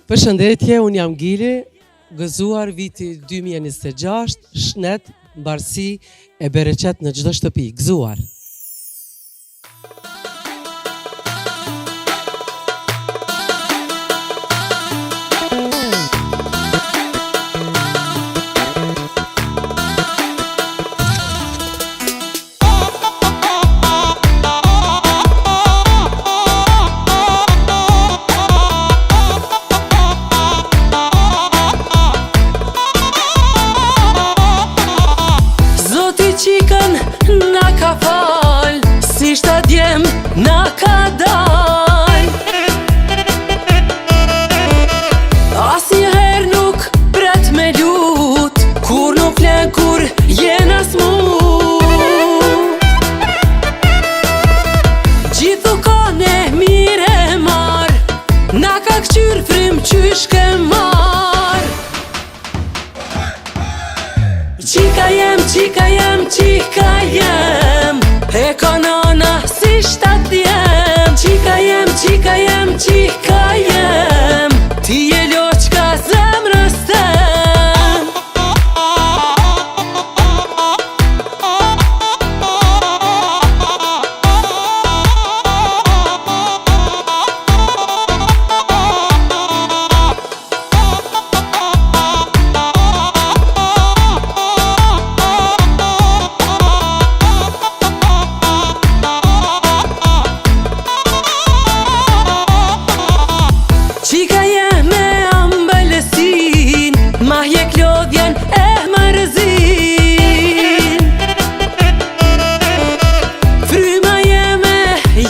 Përshëndetje, unë jam Gili, gëzuar viti 2026, shnet, mbarësi e bereqet në çdo shtëpi, gëzuar. Qikën na ka fal, si shta djem na ka dal. Asnjëher nuk pret me lut, kur nuk len kur jena smut. Gjithu kone mire mar, na ka kqyr frym qysh ke mar. Qika jem, qika jem, qika jem, e ka nana si shtat jem. Qika jem, qika jem, qika jem, ti je loqka zemrës tem. Qika jem e ambëllesin, ma je klodhjen e mërzin. Fryma jeme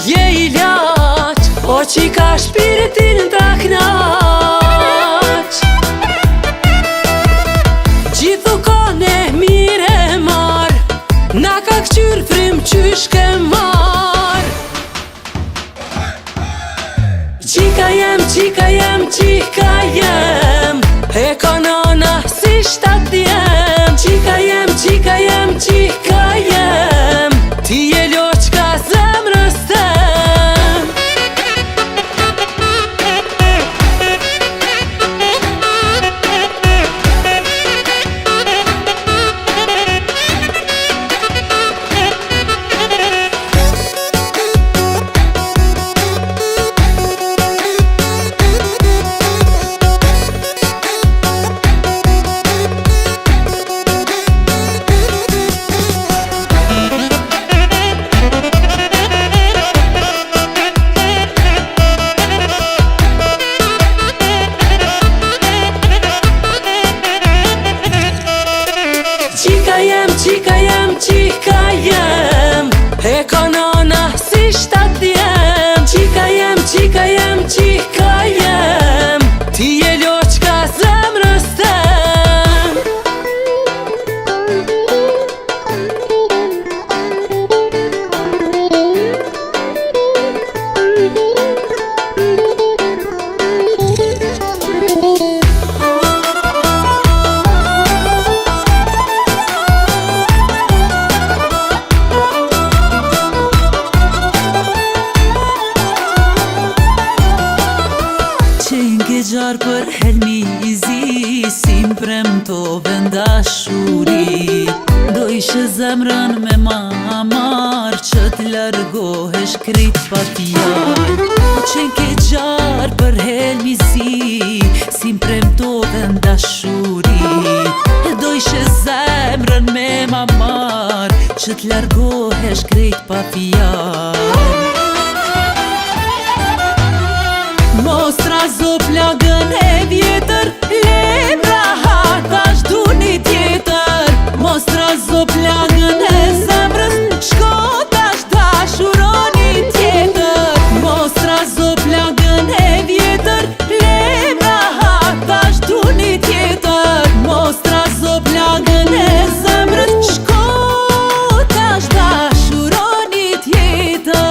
je i laq, o qika shpiritin ta knaq. Gjithu kone mire mar, na ka kqyr frym qysh ke mar. Qika jem, qika jem, qika jem, e ka nana si shtat jem. Qika jem, qika jem, qika jem, ti je loqka zemrës tem. Qika jem, qika jem, e ka nana si shtat jem. Qika jem, qika jem, qika jem, ti je loqka zemrës tem. Gjarë për helmizi, si mpremtove ndashuri. Do ishe zemrën me mamar, që t'largohesh krejt pa fjalë. Qenë ke gjarë për helmizi, si mpremtove ndashuri. Do ishe zemrën me mamar, që t'largohesh krejt pa fjalë. Mostra zo plagën e vjetër, lemra hatash du një tjetër. Mostra zo plagën e zemrës, shko tash dashuroni tjetër. Mostra zo plagën e vjetër, lemra hatash du një tjetër. Mostra zo plagën e zemrës, shko tash dashuroni tjetër.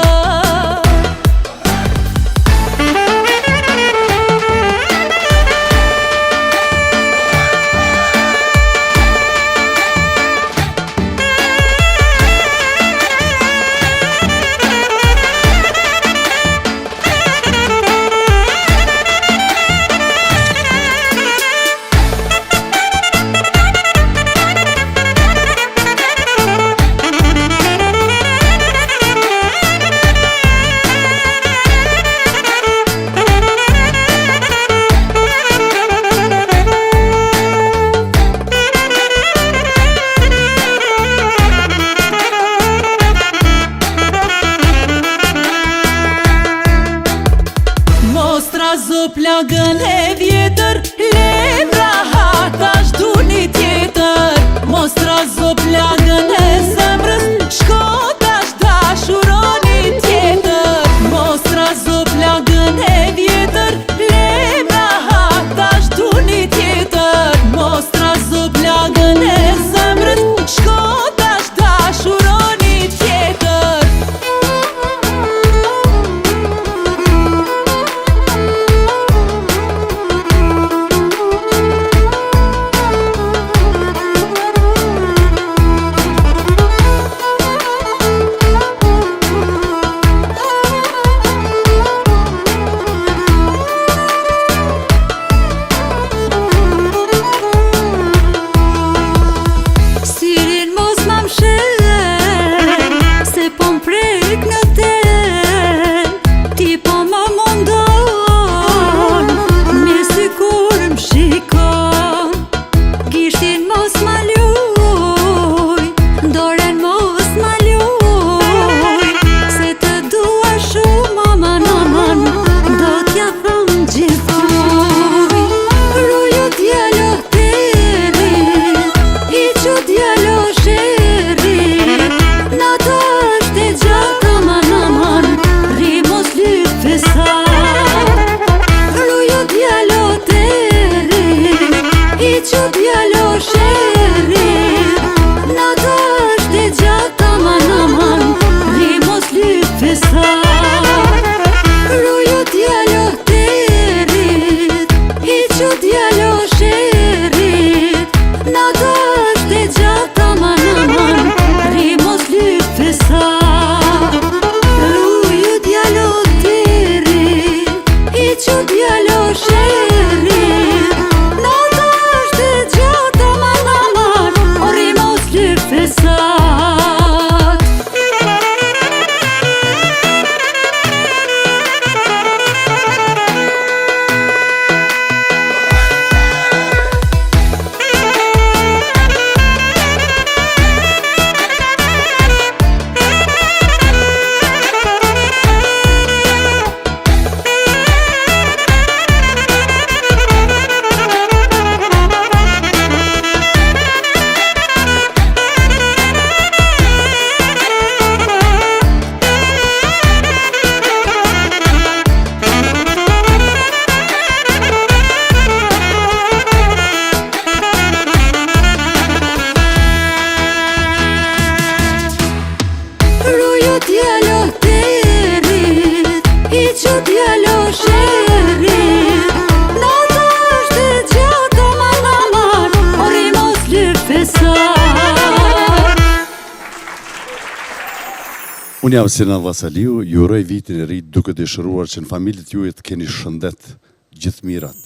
plagën e vjetër, lemra hatash du një tjetër. Mos trazo plagën e zemrës, shko tash dashuroni tjetër. Mos trazo plagën e vjetër, lemra hatash du një tjetër. Mos trazo plagën e zemrës, shko tash dashuroni tjetër. Unë jam Sinan Vasaliu, ju uroj vitin e ri duke dëshiruar që në familjet juaj të keni shëndet, gjithë mirat.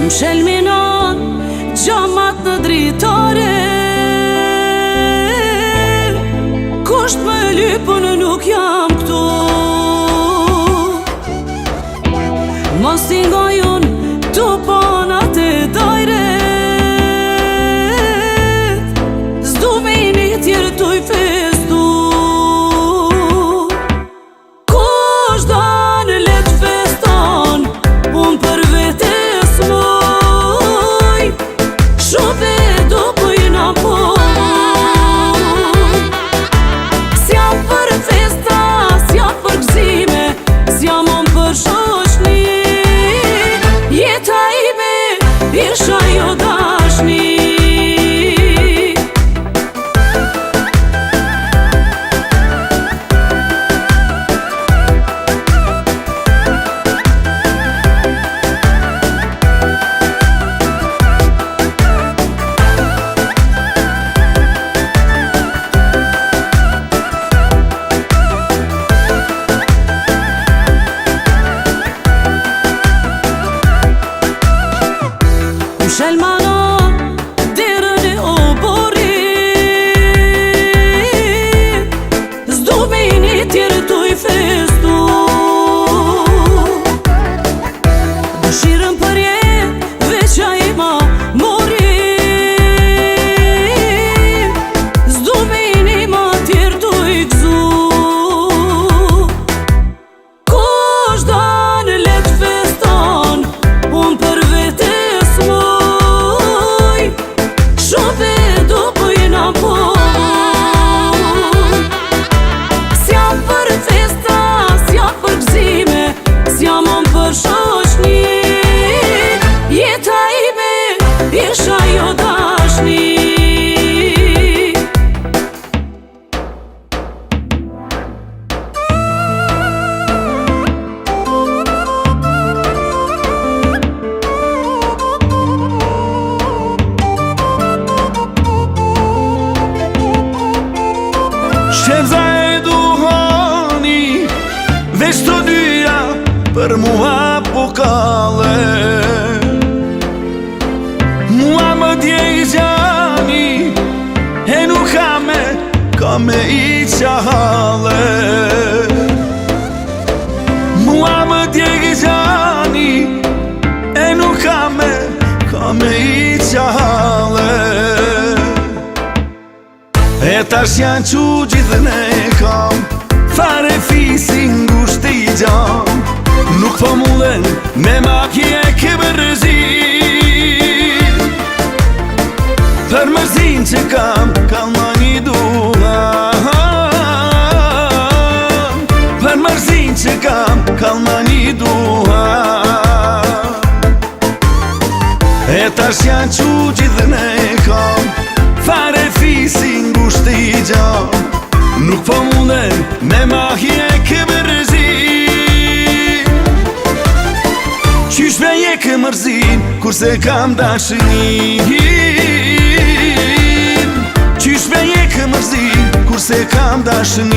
Më shelminon gjamat në dritare, kusht më lypën nuk jam këtu. Mos ingojon të ponat e dajret, s'du me një tjerë të i festu. Kush dan let feston, unë për vetes moj, shope do pëjna poj. S'jam për festa, s'jam Qenza e duhani veç të dyja për mua po kalle. Mua më djeg gjani e nuk ka me i qahale. Mua më djeg gjani e nuk ka me i qahale. E tash janë që gjithën e kam, fare fisin ngusht i gjam. Nuk po mullen me makje ke mërzin, për mërzin që kam ma një duhan. Për mërzin që kam ma një duhan. E tash janë që gjithën e kam, fare fisin ngusht i gjam. Nuk po munden me mahje ke mërzin. Qysh me je ke mërzin kurse kam dashin. Qysh me je ke mërzin kurse kam dashin.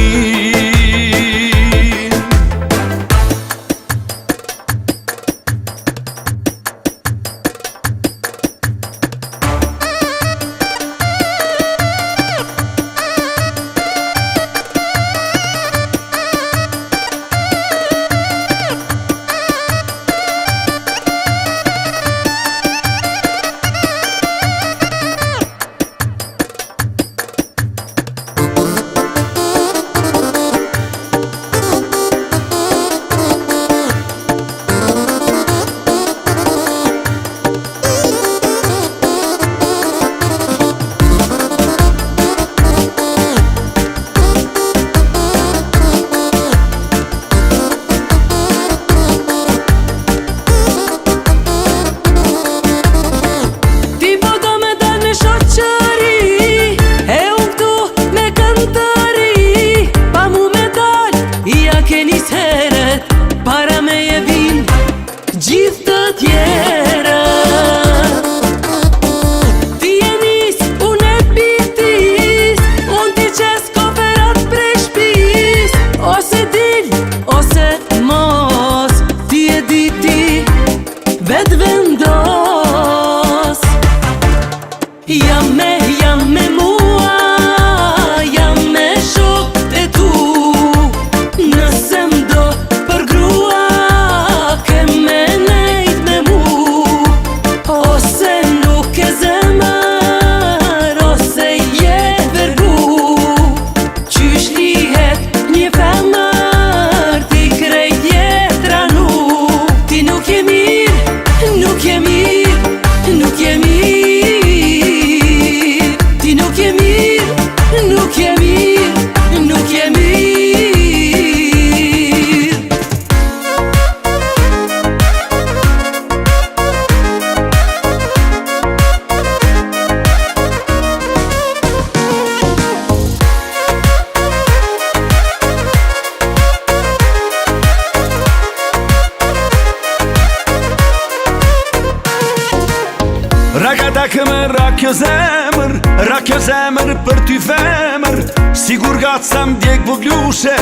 Rak kjo zemër për ty femër, sigur gatë sa m'djek voglushe,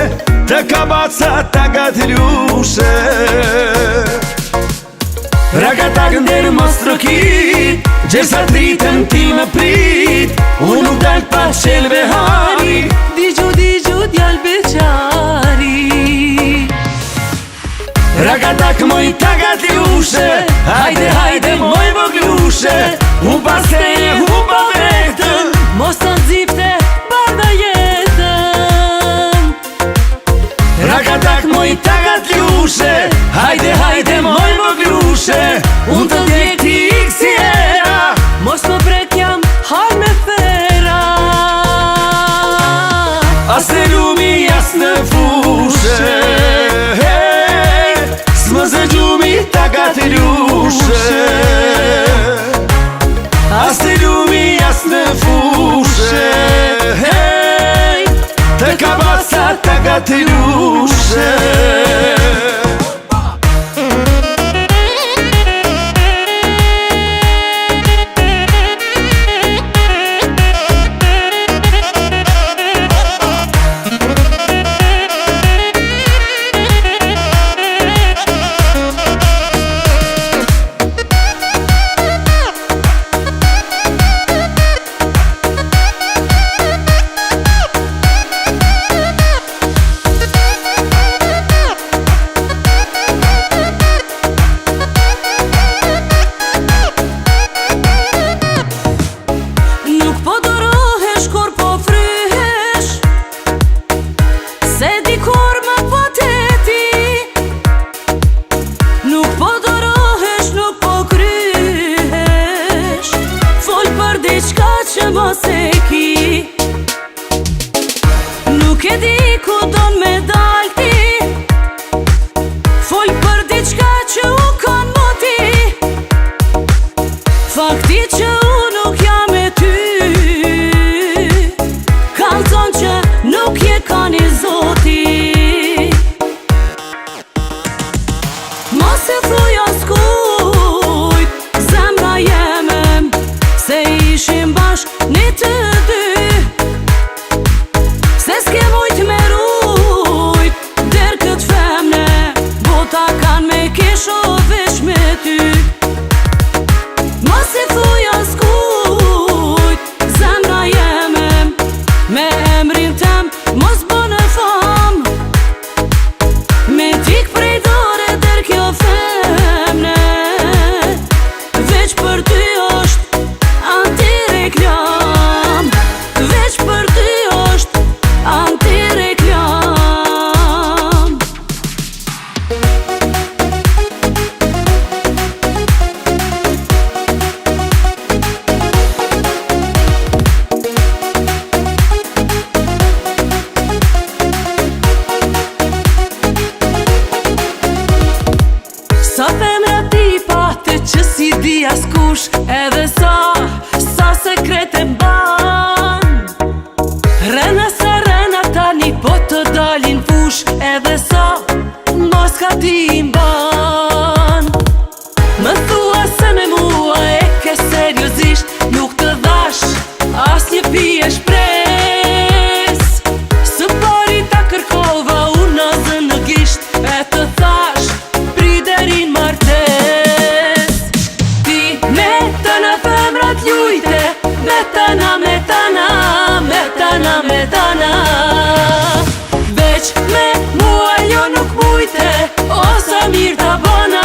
të kabaca ta gatëlushe. Rakatak ndër mos trokit, gjersa t'ritën ti më prit, unë nuk dal pa qelve hari. Digju djall beqari. Rakatak moj ta gatëlushe, hajde moj voglushe, u pasteje u pa vetën, mos të nëzipte bada jetën. Rakatak moj ta gatëlushe, hajde moj voglushe, unë të djek ti si era, mos më prek jam har me fera. As të lumi jas në fushe, s'më zë gjumi ta gatëlushe. As të lumi jas në fushe, të kabaca ta gatëlushe. di ku don me dal ti, fol për diçka që u kon moti, fakti që u nuk jam e ty, kallzon që nuk je kan i zoti. Mos e thuj askujt zemra jeme, se ishim bashk një të dy, se s'ke mujt me rujt der kët femne, bota kan me kisho vesh me ty. Mos e thuj askujt zemra jeme, me emrin tem mos bën e fam, me tik prej dore der kjo femne, veç për ty osht antireklam, veç për ty osht antireklam. Sa femra ti pate që si di askush, edhe sa sekrete ban, rena sa rena tani po të dalin fush, edhe sa mos ka ti mban. Më thua se me mua e ke seriozisht, nuk të dhash as një pije shpres, së pari ta kërkova unë azë në gisht, e të thash priderin martes. Ti me të në femrat ljujte, me tana, me tana, me tana, me tana, veç me mua jo nuk mujte, o sa mirë ta bona,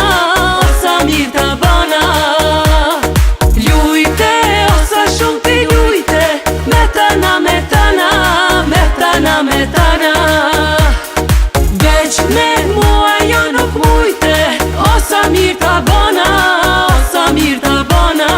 o sa mirë ta bona. Ljujte, o sa shumë ti ljujte, me tana, me tana, me tana, me tana, veç me mua jo nuk mujte, o sa mirë ta bona, o sa mirë ta bona.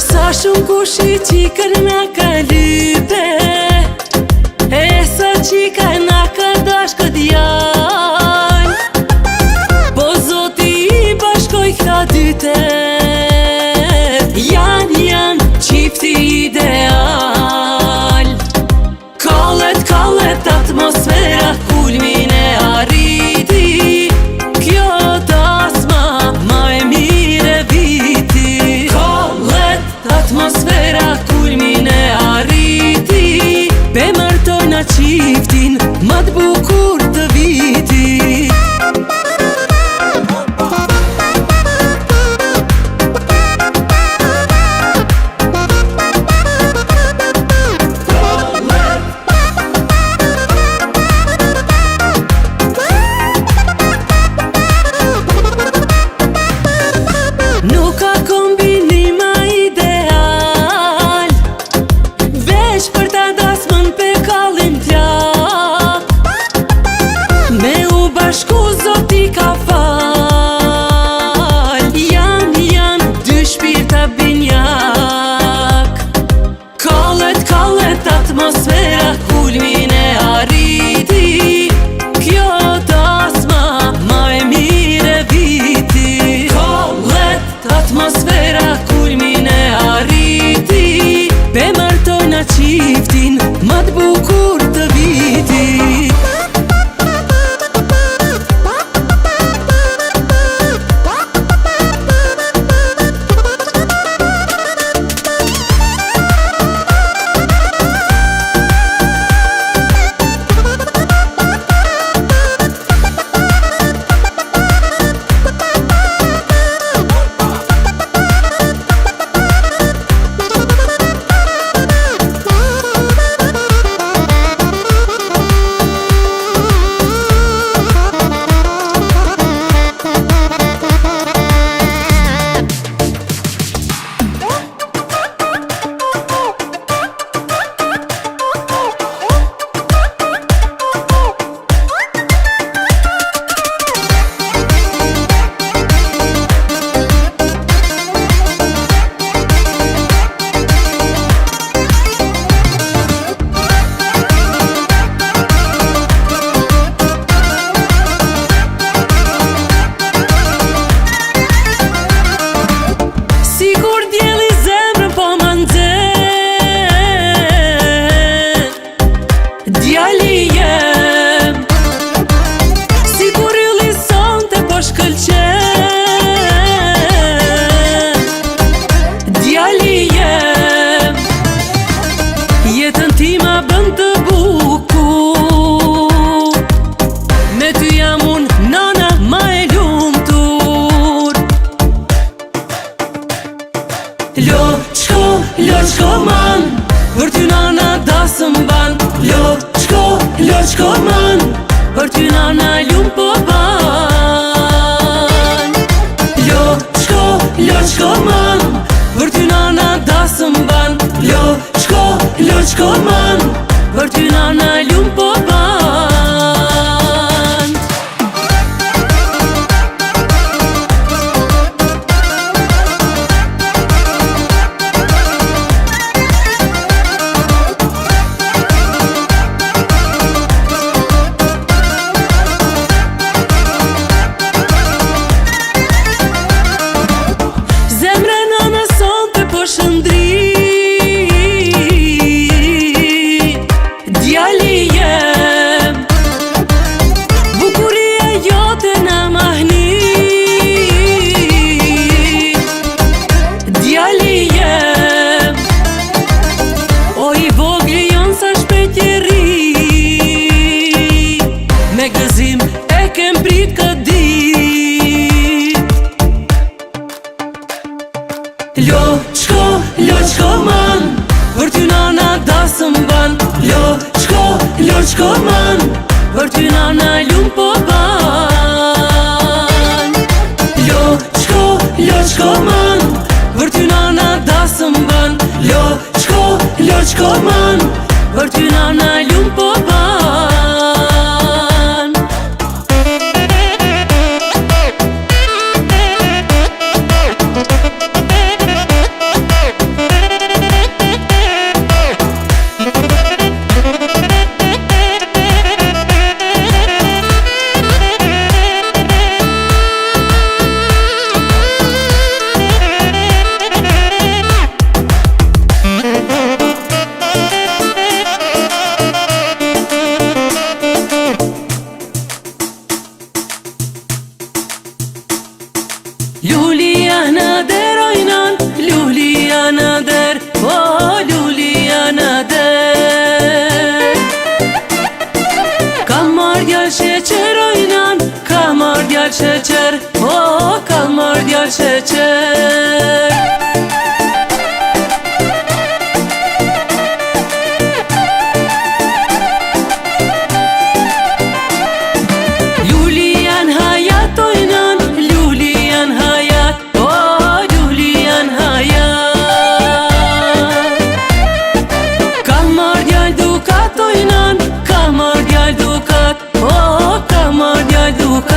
Sa shumë kushi qikën nga ka lype, e sa qika nga ka dash kët jall, po zoti i bashkoj këta dyte, janë qifti ideal. Kallet atmosfera kulmin e arriti, kjo dasma ma e mire viti. Kallet atmosfera kulmin e arriti, pe mërtojna qiftin ma t'bukur të viti. kur djeli zemrën po ma nxen. Djali jem, si kur ylli sonte po shkëlqen. Djali jem, jetën ti ma bën të bukur, me ty jam unë nana ma e lumtur. Loçko man, për ty nana dasëm ban. Loçko man, për ty nana lum po ban. Loçko man, për ty nana dasëm ban. Loçko man, për ty nana lum po ban. Djali jem, bukuria jote na mahni. Djali jem, o i vogli jon sa shpejt je ri. Me gëzim e kem prit këtë dit. Loçko man, për ty nana dasëm ban. Loçko man, për ty nana lum po ban. Loçko man, për ty nana dasëm ban. Loçko man, për ty nana lum po ban. Luliana der oynan, Luliana der, oh Luliana der. Kamar djal sheqer oynan, kamar djal sheqer, oh kamar djal sheqer. Lulian hayat oynan, Lulian hayat, oh Lulian hayat. Kamar djal dukat oynan, kamar djal dukat, oh kamar djal dukat.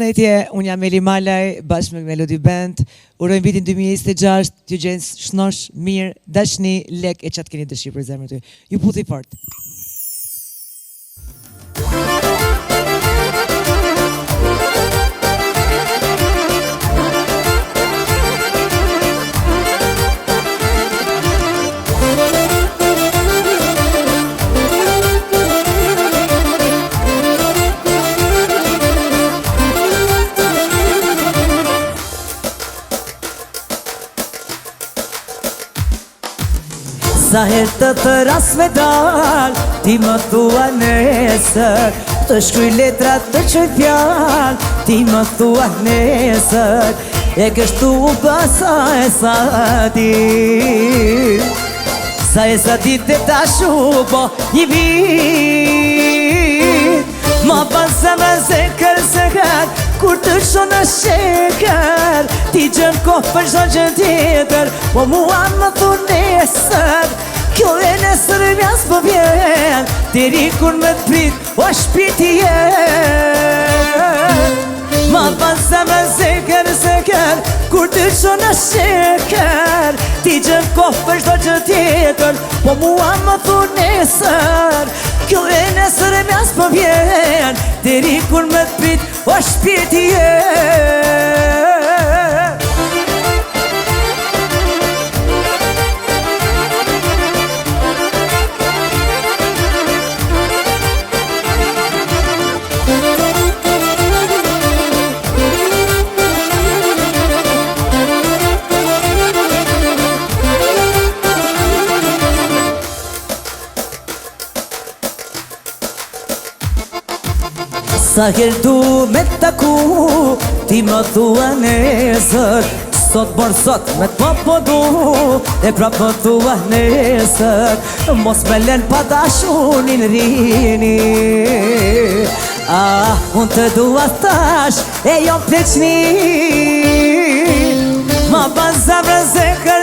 Mirëmëngjes, unë jam Eli Malaj, bashkë me Melody Band. Urojmë vitin 2026, t'ju gjenë shnosh, mirë, dashni, lek e qatë keni dëshirë për zemrën tuaj. Ju puthi fort. Sa herë të ras me dal, ti më thua nesër, të shkruj letra të qoj fjall, ti më thua nesër, e kështu bësa e sa dit. Sa e sa dit e ta shupo një vit, ma pas se me zekër, kur të shonë sheker, ti gjëm kohë për shdo gjë tjetër, po mua më thunë nesër, kjo e nesër mjas po vjen, deri kur me t'prit, o shpiti jen. Ma pas se me zekër, kur të shonë sheker, ti gjëm kohë për shdo gjë tjetër, po mua më thunë nesër, kjo e nesër mjas po vjen, deri kur me t'prit, o shpirti jem. Sa herë du me taku, ti më thua nesër, sot bërë sot me t'po du, e prap më thua nesër, mos me len pa dashunin rini. Unë të dua thash, e jo pleqni, ma ban zemrën zekër,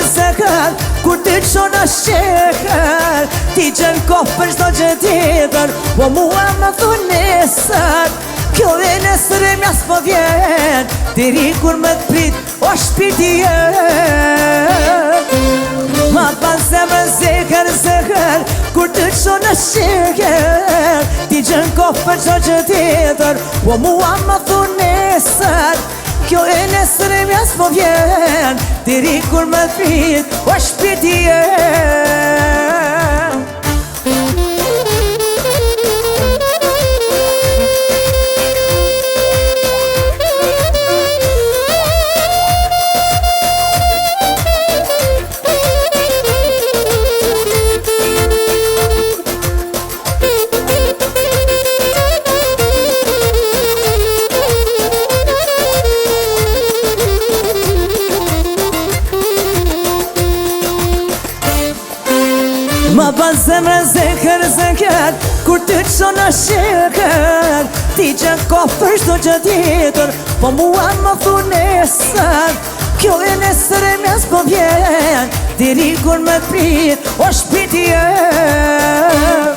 kur ti qona sheker, ti gjen kohë për shdo gjë tjetër, po mua më thunë nesër, kjo e nesër e mjas po vjen, deri kur me t'prit, o shpirti jem. Ma ban zemrën zekër, kur ti qona sheker, ti gjen kohë për shdo gjë tjetër, po mua më thunë nesër, kjo e nesër e mjas po vjen, deri kur me t'prit, o shpirti jem. Ma ban zemrën zekër, kur ty qona sheker, ti gjen kohë për shdo gjë tjetër, po mua më thunë nesër, kjo e nesër e mjas po vjen, deri kur me t'prit, o shpirti jem.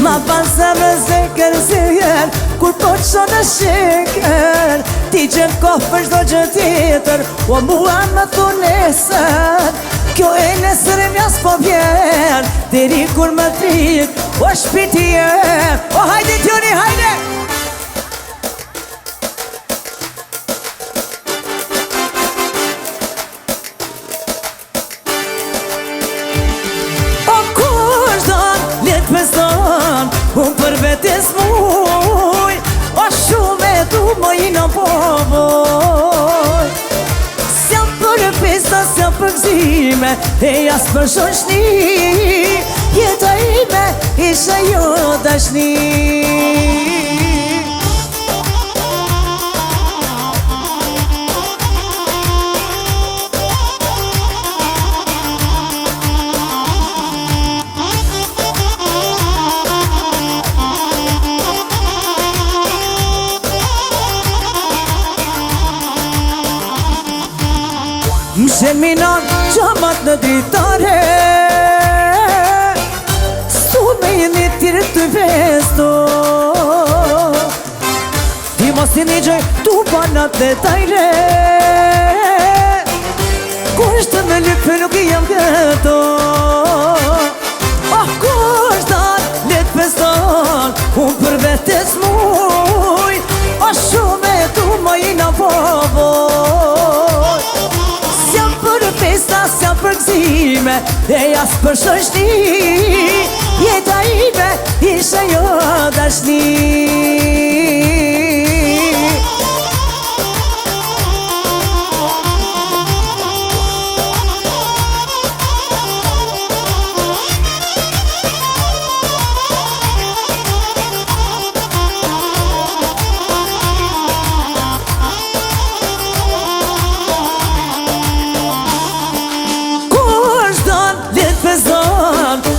Ma ban zemrën zekër, kur po qona sheker, ti gjen kohë për shdo gjë tjetër, po mua më thunë nesër, kjo e nesër e mjas po vjen, deri kur me t'prit, o shpirti jem. O hajde t'joni, hajde! O kush don, let me zon, unë për vetes muj, o shumë e du moj në povoj. S'jam për festa, s'jam për gzime, e jas për shoshni, jeta ime isha jo dashni. Më sheminon qamat në ditare, su me jeni tjere të vesto, ti mos si një gjoj tu banat dhe tajre Kusht të me lypë nuk I jam këto Kusht të let peston Unë për vetes muj Shumë e tu më I në povoj S'jam për festa, s'jam për gzime E jas për shoshni Jeta ime ishe jo dashni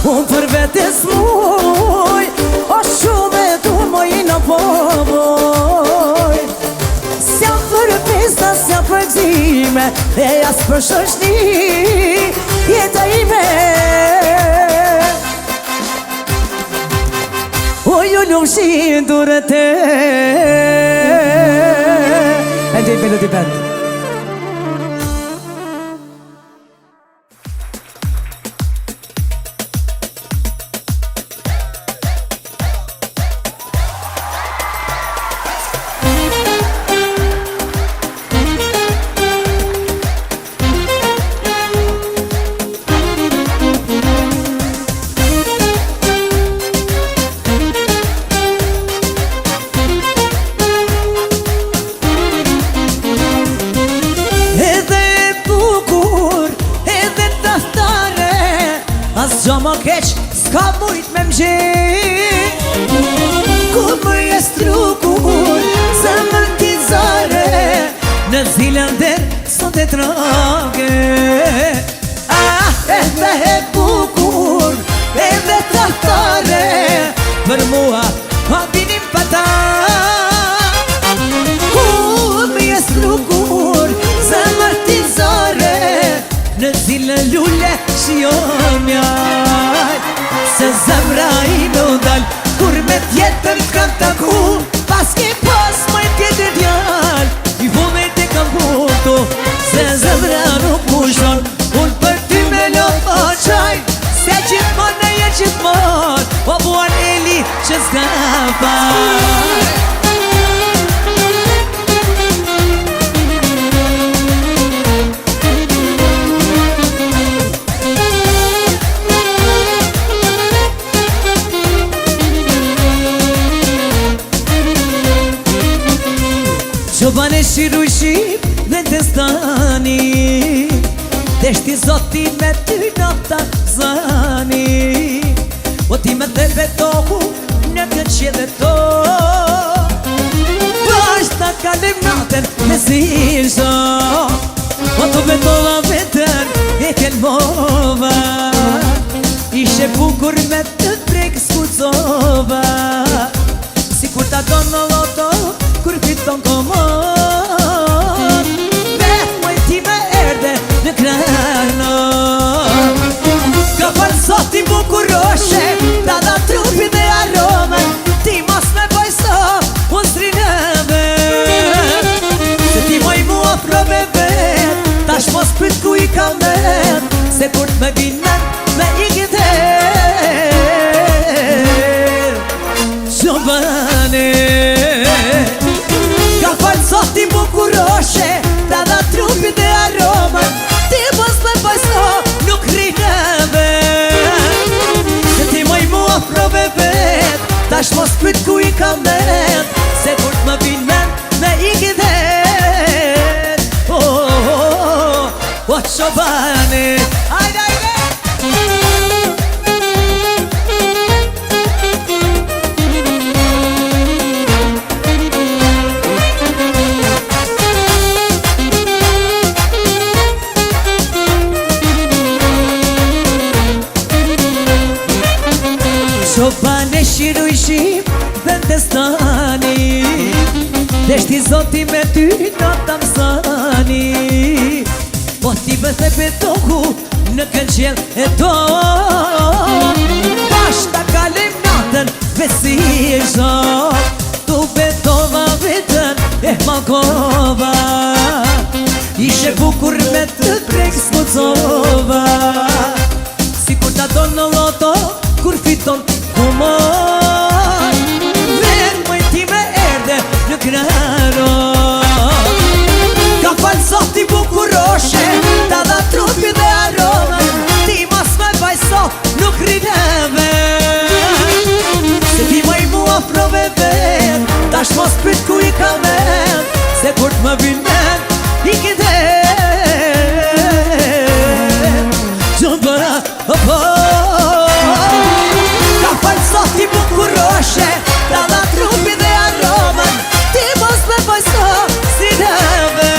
Unë për vetes muj O shumë e tu më I në povoj S'jam për festa, s'jam për gzime E jas për shoshni Jeta ime O ju lumshin durete E di melodi band Gjo më keq, s'ka mujt me m'gjen Kur më jes trukur, zemër t'i zare Në zilën der, sot e trage Edhe e bukur, edhe trahtare Për mua, pa binim pata Kur më jes trukur, zemër t'i zare Në zilën lule, shion mjaj Se zemra I në dal Kur me tjetër t'kam taku Pas ki pas maj tjetër djal I vumet e kam puto Se zemra nuk pushon Unë për ty me lo o qaj Se gjithmon e je gjithmon O buan Eli që s'ka par Qoban e shiru shqip dhe të stani Deshti zoti me ty nota zani O ti me dhe betohu në këtë qede to Bashkë ta kalim naten me zisho O të betova vetën e kelmova Ishe bukur me të prek skucova Si kur ta do në loto Kur fiton komon Me moj ti me erde në krano Ka për zoti bukuroshe Ta da trupi dhe arome Ti mos me bajso Unë s'rinëve Se ti moj mua prove vet Tash mos pyt ku I kam vet Se kur t'me vinen me I giter Gjobane Zoti bukuroshe Ta da trupin dhe aroma Ti mos me bajso Nuk rinëve Se ti moj mua prove vet Tash mos pyt ku I kam vet Se kur t'më vin men me I gidet O qobane Ajde, ajde Qoban e shiru I shqip dhe të stani Deshti zoti me ty në të mësani Po ti bëthe betohu në këtë gjell e to Bashkë ta kalim natën besisho Tu betova vetën kova Ishe bukur me të prek s'mucova Si kur ta do në loto, kur fiton humor Verë mëj ti me erde në kraro Ka falë zoti bukuroshe, ta dha trupi dhe aromen Ti mos me bajso, nuk rineve Se ti maj mua prove vet, tash mos pyt ku i ka vet Se kur t'më vin men, i kite Gjën bëra, Ka falë zoti bukuroshe, ta dha trupi dhe aromen Ti mos me bajso, si neve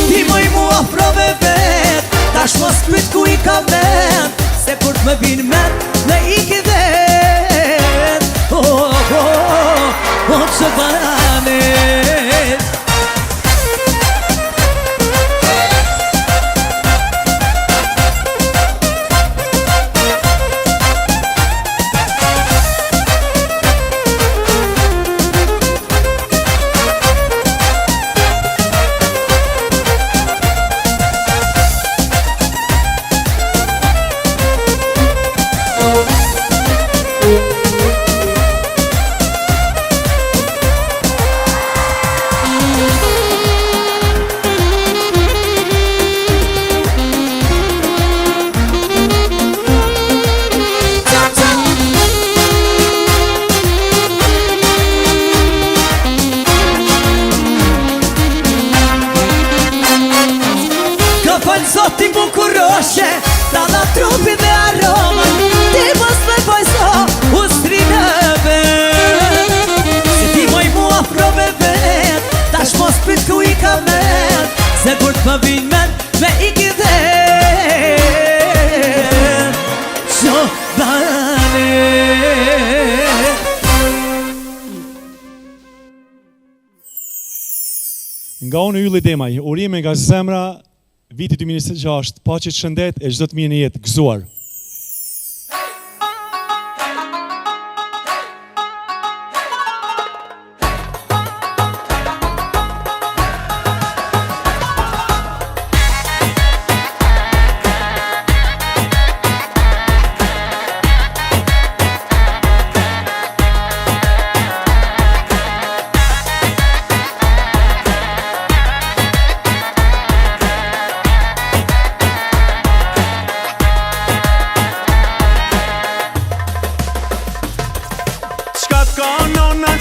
Ti moj mua prove vet, tash mos pyt ku i ka vet Se kur t'më vin men, me i kite që baranet Zoti bukuroshe, ta dha trupi dhe aromen Ti mos me bajso, ustrineve Se ti moj mua prove vet, tash mos pyt ku i ka met Se kur t'më vin men, me i kide Qo bane Nga unë Ylli Demaj, urime nga zemra Viti 2026, paqe shëndet e çdo të mirë në jetë, gëzuar.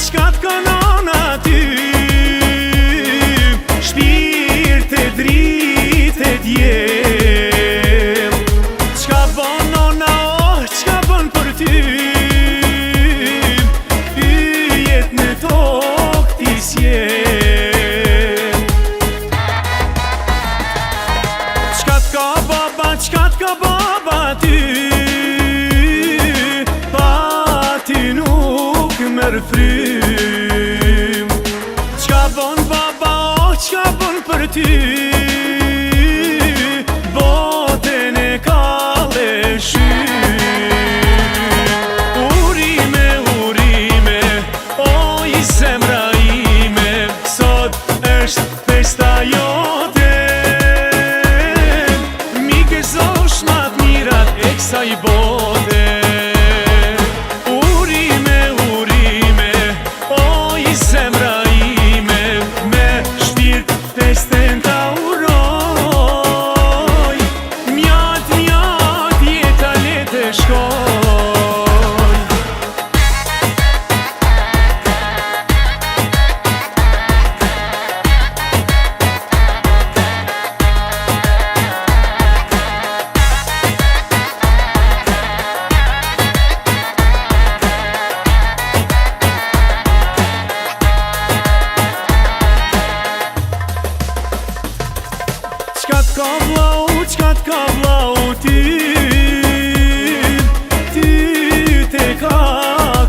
Qka t'ka nona ty Shpirte drite djem Qka bën nona, qka bën për ty Yjet në tokë ti s'jem Qka t'ka baba ty Pa ty nuk mërë frym Qka bën baba, qka bën për ty Botën e kalle shym Urime, urime, oj zemra ime Sot është festa jote Mi gëzosh ma t'mirat e kësaj bote Zemra ime me shpirt festen ta uroj Mjat, mjat, jeta lete shkoj Qka t'ka vlau ty Ty te ka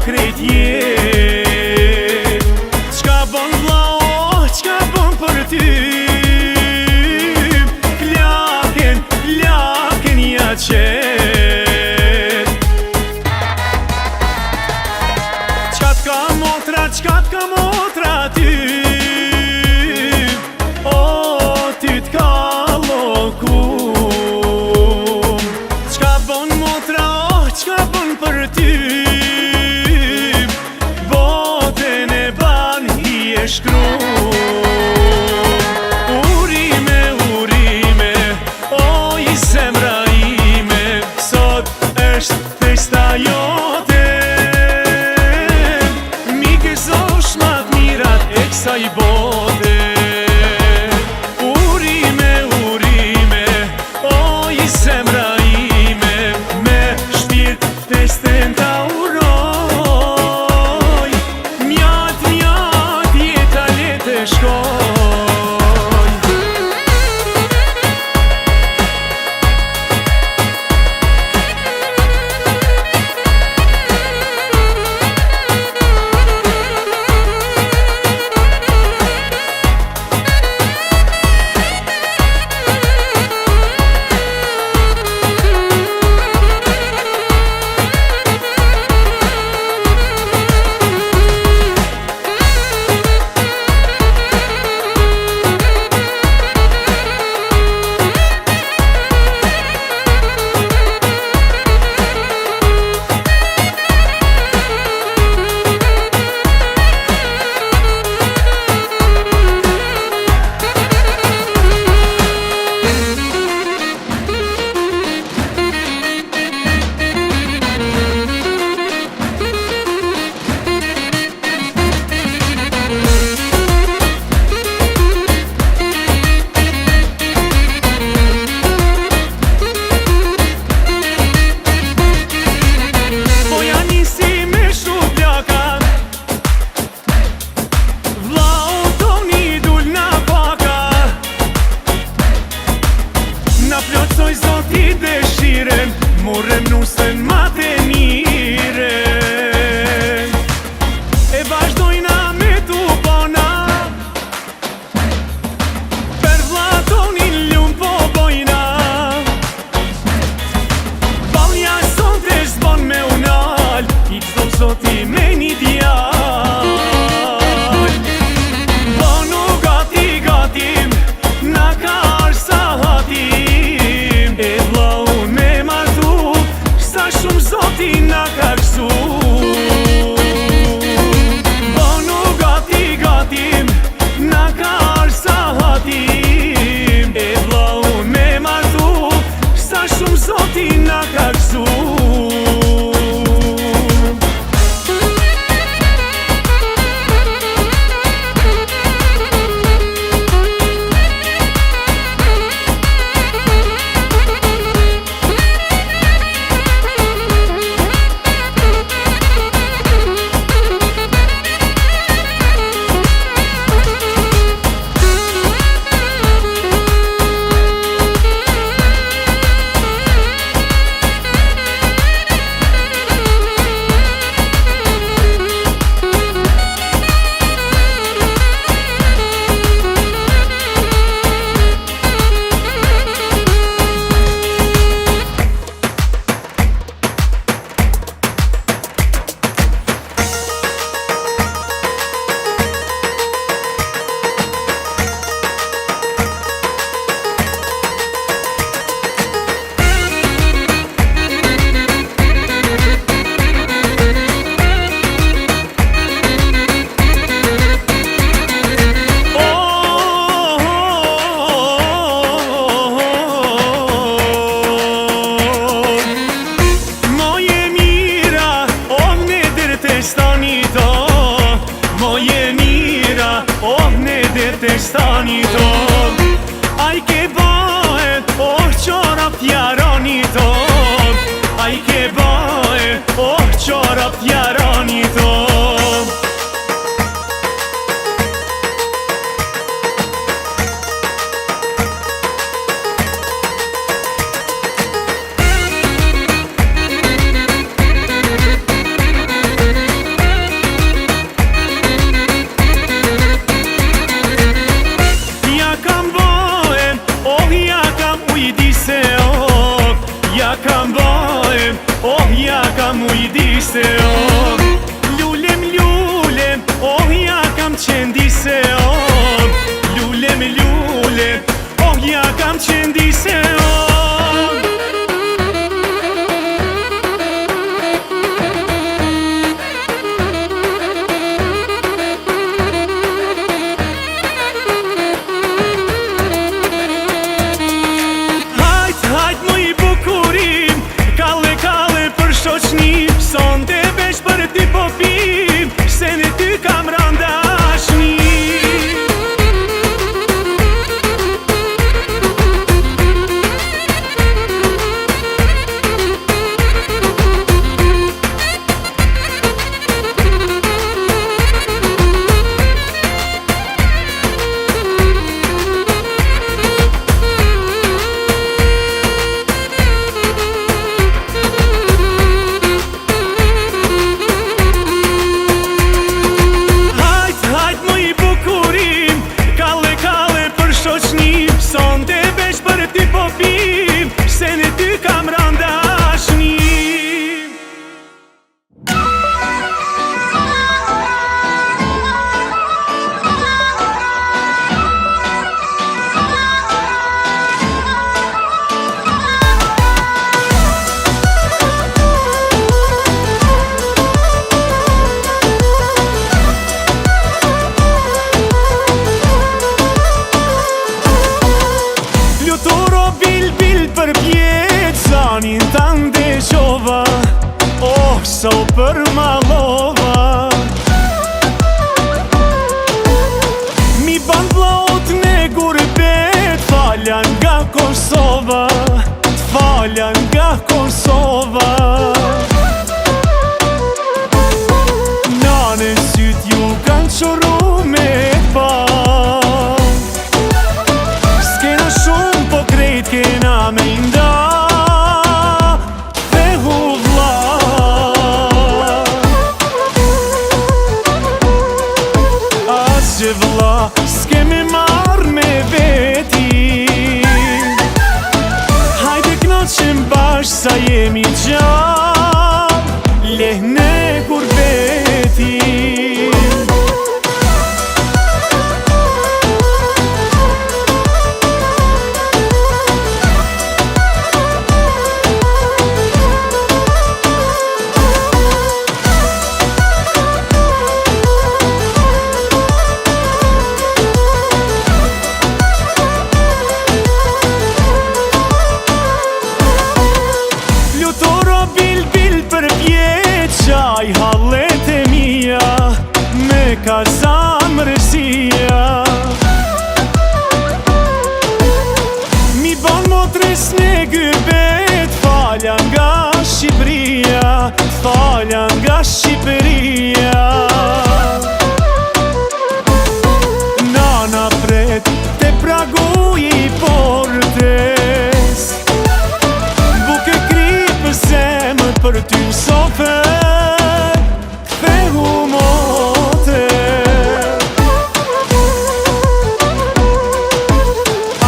krejt jet Qka bën vlau, qka bën për ty Laken, laken ja qet Qka t'ka motra ty jarani ton, a I ke baje, oh qarap jarani ton. Ja kam baje, oh ja kam ujdise oh, ja kam baje, oh ja kam ujdise oh. Lulem, lulem, oh ja kam qendise oh, lulem, lulem, oh ja kam qendise oh. Hajt, hajt më I bukurim, kalle, kalle për shoqnim, sonte vesh për ty po pim, se në ty kam randashni. Hajt, hajt më I bukurim, kalle, kalle për shoqnim, sonte vesh për ty po pim, se në ty kam randashni. Fluturo bil bil për pjetë, zanin ta ndeqova, oh sa u përmallova. Mi ban vllaut në gurbet, falja nga Kosova, falja nga Kosova. Nane syt ju kanë qoru me pa, s'kena shumë po krejt kena me nda, dhe hu vlla. Asgjë vlla s'kemi marr me veti, hajde knoqim bashk sa jemi gjallë, lehne gurbeti. Fluturo bil bil për vjetë, qaj hallet e mija, me ka zamërësia. Mi ban motres në gëbet, falja nga Shqipëria, falja nga Shqipëria. Nana pret te pragu I portes, buke kripë zemër për ty sofer, kthehu mote.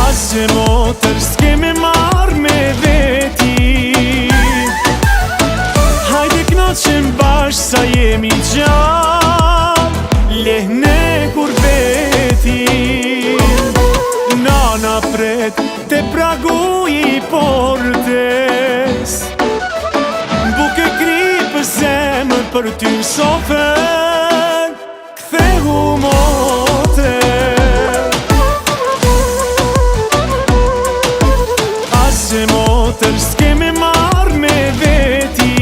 Asgjë motër s'kemi marr me veti, hajde knoqim bashk sa jemi gjallë, lehne gurbeti. Nana pret te pragu I portes, buke kripë zemër për ty sofer, kthehu mote. Asgjë motër s'kemi marr me veti,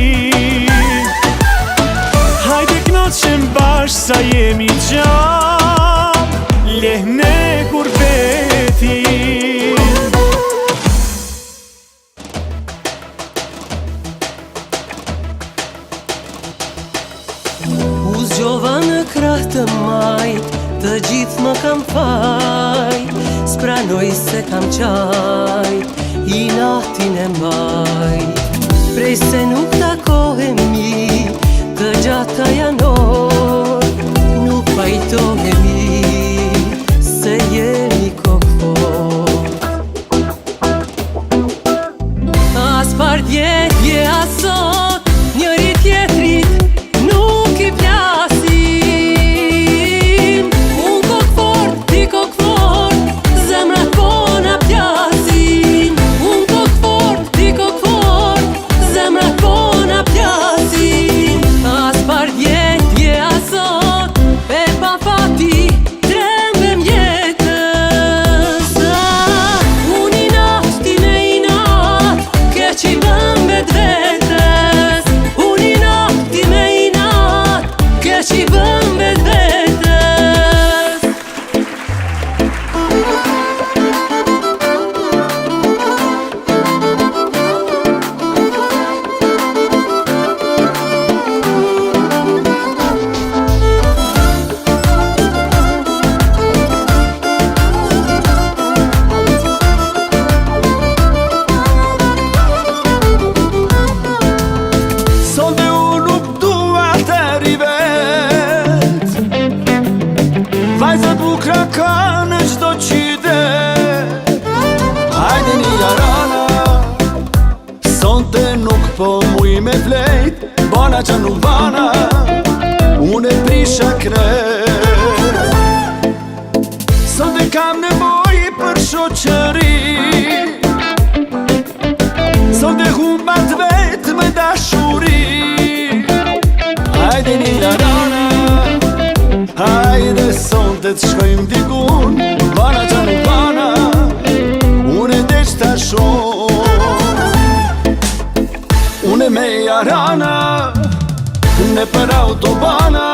hajde knoqim bashk sa jemi gjallë, lehne gurbeti. Pranoj se kam qajt, i natin e mbajt. Prej se nuk takohemi, të gjata janor, nuk pajtohemi, se jemi kokfor. As pardjetje asot, njëri tjetrit nuk i plasim. Unë kokfort, ti kokfort, zemrat po na plasin. Unë kokfort, ti kokfort, zemrat po na plasin. As pardjetje asot, e pa fati, trembem jetës. Unë i natë, ti me i natë, keq i bëm vetvetes. Unë i natë, ti me i natë, keq i bëm vetvetes. Sonde unë nuk dua të rivet, vajzat bukra ka në qdo qytet. Hajde një jarana, sonte nuk po muj me flejt, bana që nuk bana, unë e prisha kret. Sonte kam nevoj për shoqëri, sonte humbat vet me dashuri. Hajde një jarana, hajde sonte të shkojmë dikun, bana që nuk bana, unë e deq të shumë. Unë e me jarana, ne për autobana,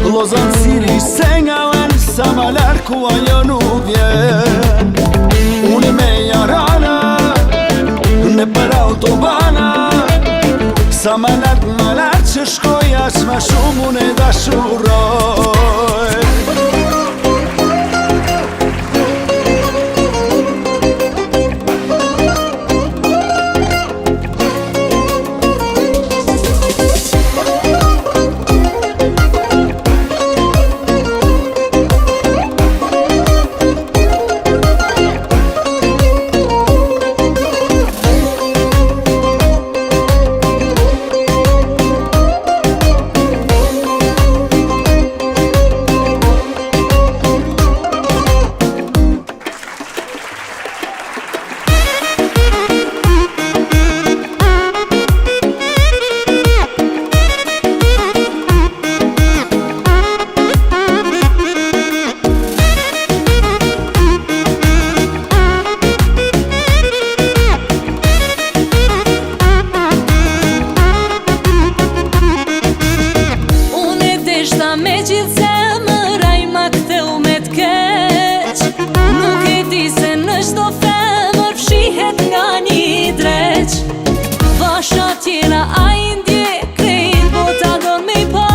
Lozan Siri Sengalen, sa ma larë ku ajo nuk vjen. Unë e me jarana, ne për autobana, sa ma lartë që shkoj aq ma shumë unë e dashuroj. Me gjithë zemër ai ma ktheu me t'keq. Nuk e di se në çdo femër fshihet nga një dreq. Vasha tjera ai ndje, krejt bota don me i pa.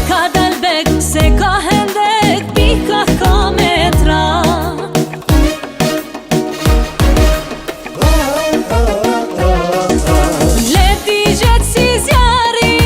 Ka dal bek se ka hendek, pika ka metra. Leti gjet si zjari,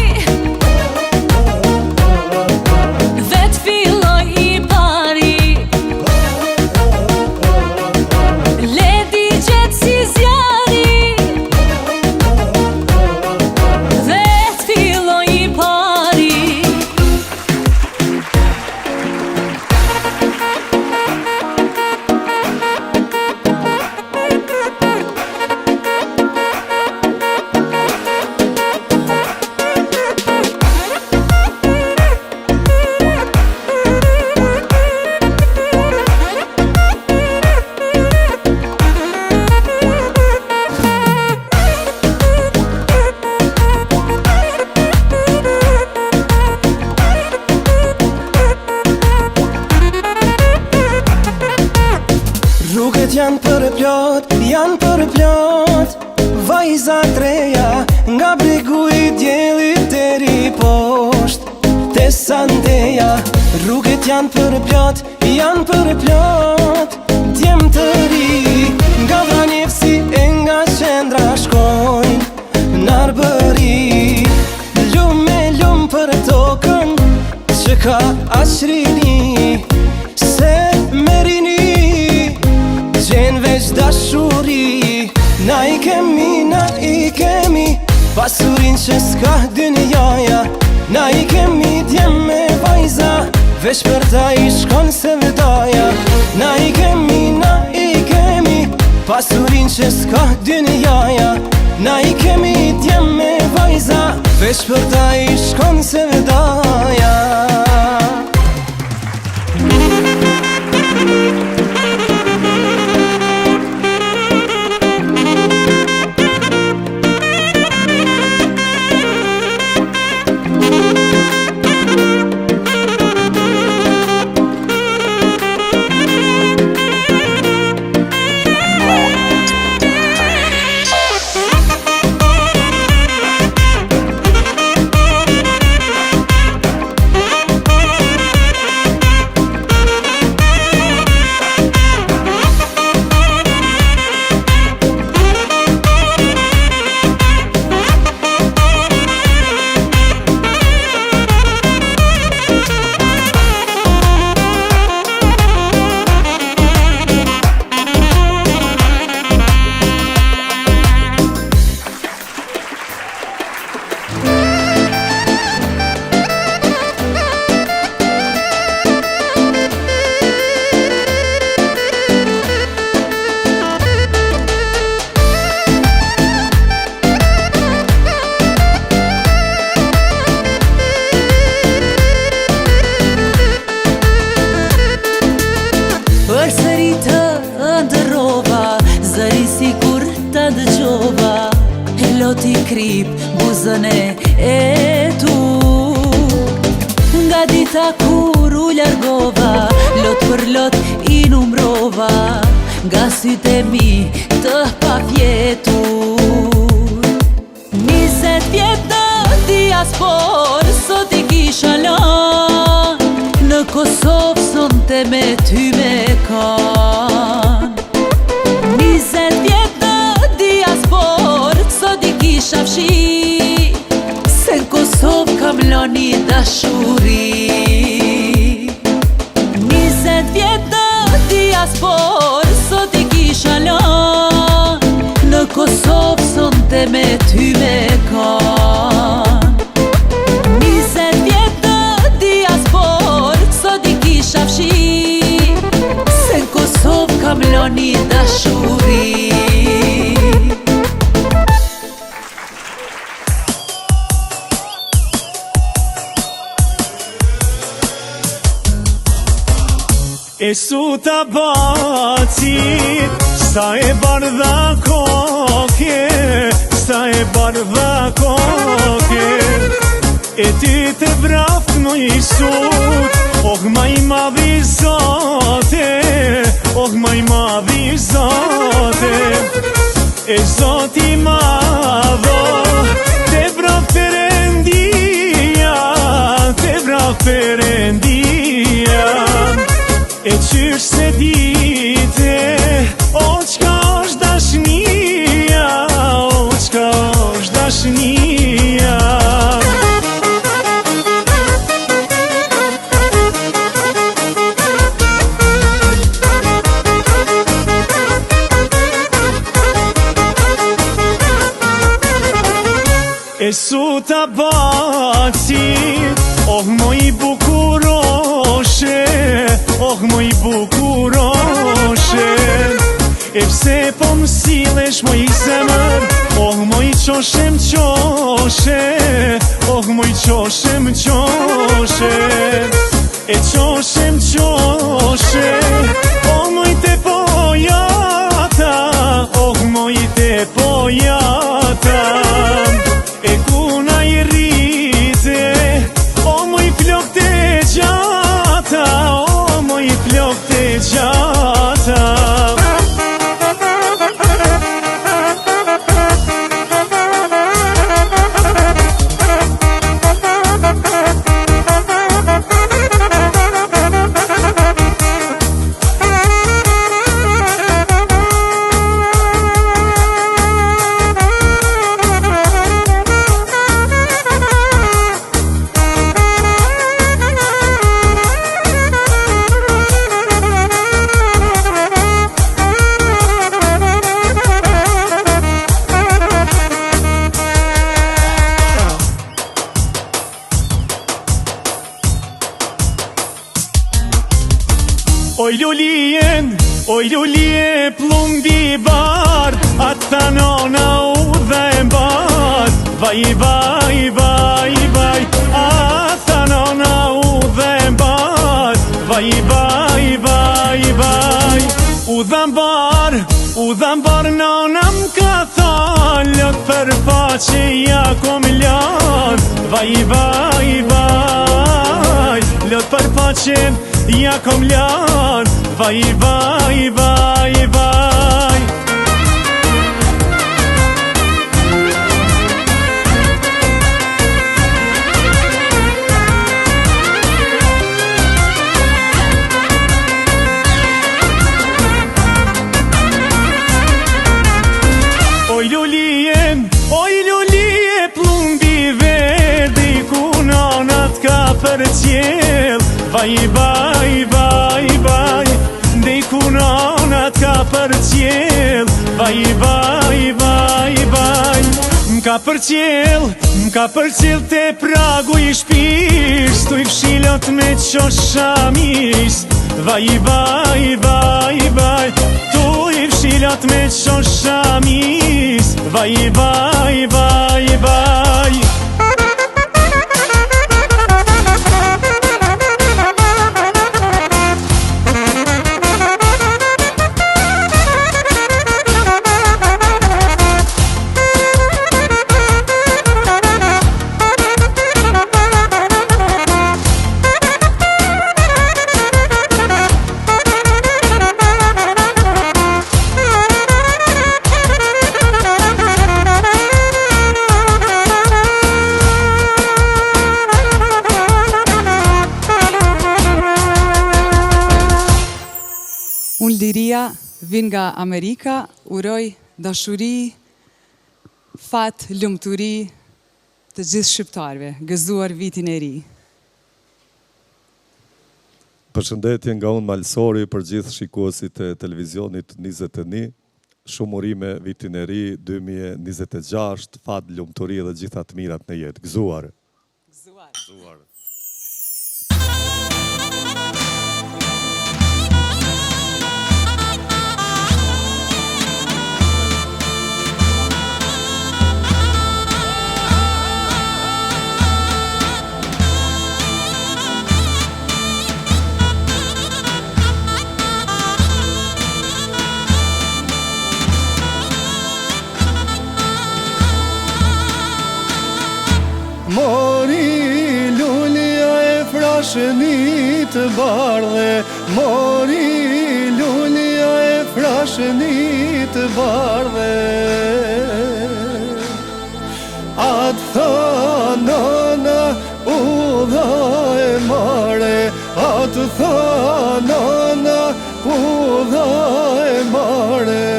janë për e plot Vajza treja nga bregu i djelit deri posht Te sandeja Rrugët janë për e plot është dashuri. Na i kemi pasurin që s'ka dynjaja. Na i kemi djem me vajza, veç për ta i shkon se vëdaja. Na i kemi pasurin që s'ka dynjaja. Na i kemi djem me vajza, veç për ta i shkon se vëdaja. Zëri si kur ta dëgjova, loti krip buzën e tu. Nga dita kur u largova, lot për lot i numrova, nga sytë e mi të pavjetur. 20 vjet në diaspor, sot i kisha lan, në Kosovë sonte me ty me kan. 20 vjet në diaspor, sot i kisha fshi, se në Kosovë kam loni dashuri. 20 vjet në diaspor, sot i kisha lan, në Kosovë sonte me ty me kan. 20 vjet në diaspor, sot i kisha fshi, se në Kosovë kam loni dashuri. E su ta bacit, sa e bardha koke, sa e bardha koke. E ty të vraft më i sut, oh ma i madhi zote, oh ma i madhi zote. E zoti madho, te vraft Perëndia, te vraft Perëndia. E qysh se dite, o qka është dashnia, o qka është dashnia. E su ta bacit, oh moj bukuroshe, oh moj bukuroshe. E pse po m'sillesh moj zemër, oh moj qoshem qoshe, oh moj qoshem qoshe. E qoshem qoshe, oh moj te pojata, oh moj te pojata. E kuna i rrite, o moj flok të gjata, o moj flok të gjata. Oj lulije plumbi bard, atë nona u dhe mbard. Vaj, vaj, vaj, vaj, atë nona u dhe mbard. Vaj, vaj, vaj, vaj, u dhe mbar nona m'ka than, lot për faqe ja kom lan. Vaj, vaj, vaj, lot për faqe ja kom lan. Vaj, vaj, vaj, vaj. Oj lulije plumbi verdi, ku nonat ka për qel. Vaj, vaj, vaj, vaj, dhe ku nonat ka për qel. Vaj, vaj, vaj, vaj, m'ka për qel te pragu i shpish, tu i fshilot me qoshamis. Vaj, vaj, vaj, vaj, tu i fshilot me qoshamis. Vaj, vaj, vaj, vaj. Unë Liria, vin nga Amerika, uroj dashuri, fat, lumturi të gjithë shqiptarve, gëzuar vitin e ri. Përshëndetje nga unë Malsori për gjithë shikuesit e televizionit 21, shumë urime vitin e ri 2026, fat, lumturi dhe gjitha të mirat në jetë. Gëzuar. Gëzuar. Mori lulja e frashëni të bardhe, mori lulja e frashëni të bardhe. Atë tha nana u dha e mare, atë tha nana u dha e mare.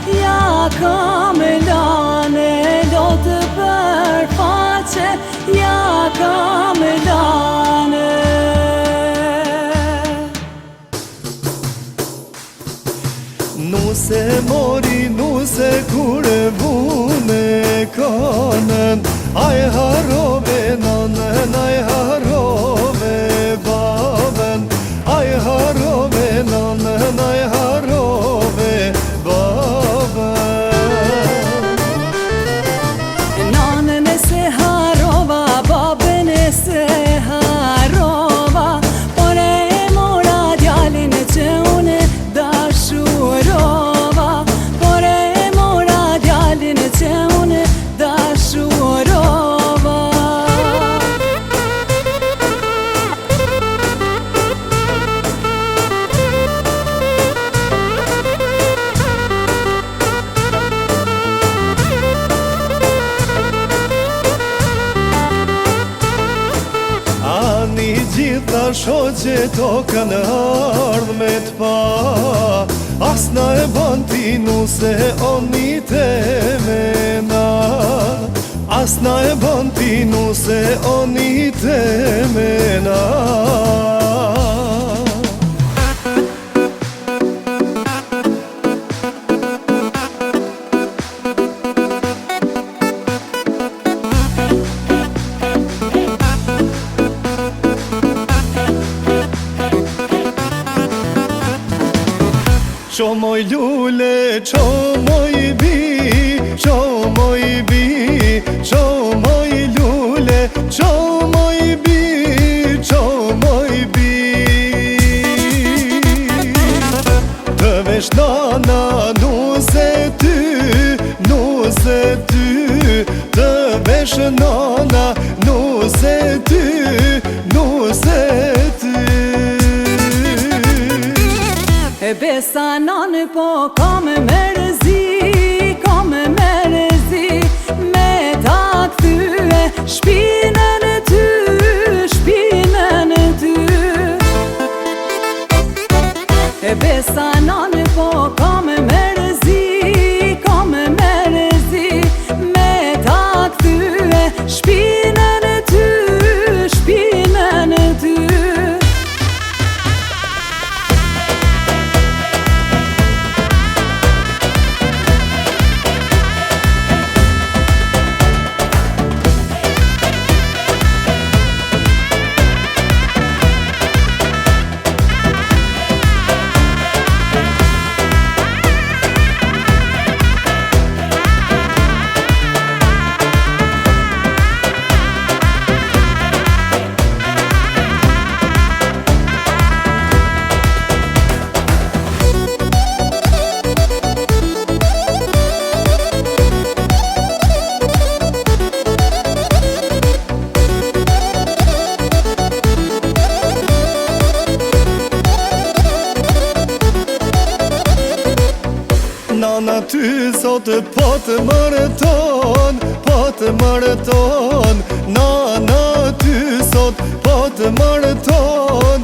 Ja kam lane, do të përfaqe, ja kam lane. Nuse mori, nuse kure vune kanën, aj harove nanën, aj harove babën, aj harove nanën, aj harove nanën e se harova, babën e se harova, por e mora djalin që une dashurova, por e mora djalin që une dashurova. që tokën ardh me t'pa, as na e ban ti nuse o një temena, as na e ban ti nuse o një temena. Qo moj lule, qo moj bi, qo moj bi, qo moj lule, qo moj bi, qo moj bi. Të vesh nana, nuse ty, të vesh nana, nuse ty, nuse ty. E besa nanë po ka me mërzi, me ta këthyre shpinën e ty, shpinën e ty. E besa nanë po ka me mërzi, me ta këthyre shpinën e ty, shpinën e ty. Nana ty sot po të mërëton, Nana ty sot po të mërëton,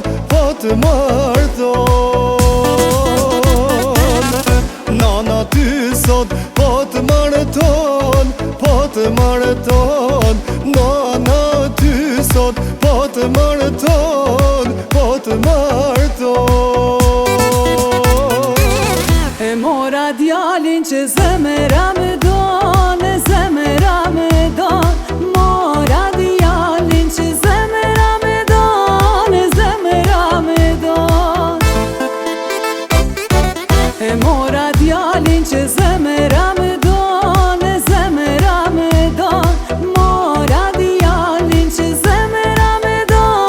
Nana ty sot po të mërëton, Nana ty sot po të mërëton, E mora djalin që zemëra me don, mora djalin që zemëra me don, E mora djalin që zemëra me don, mora djalin që zemëra me don,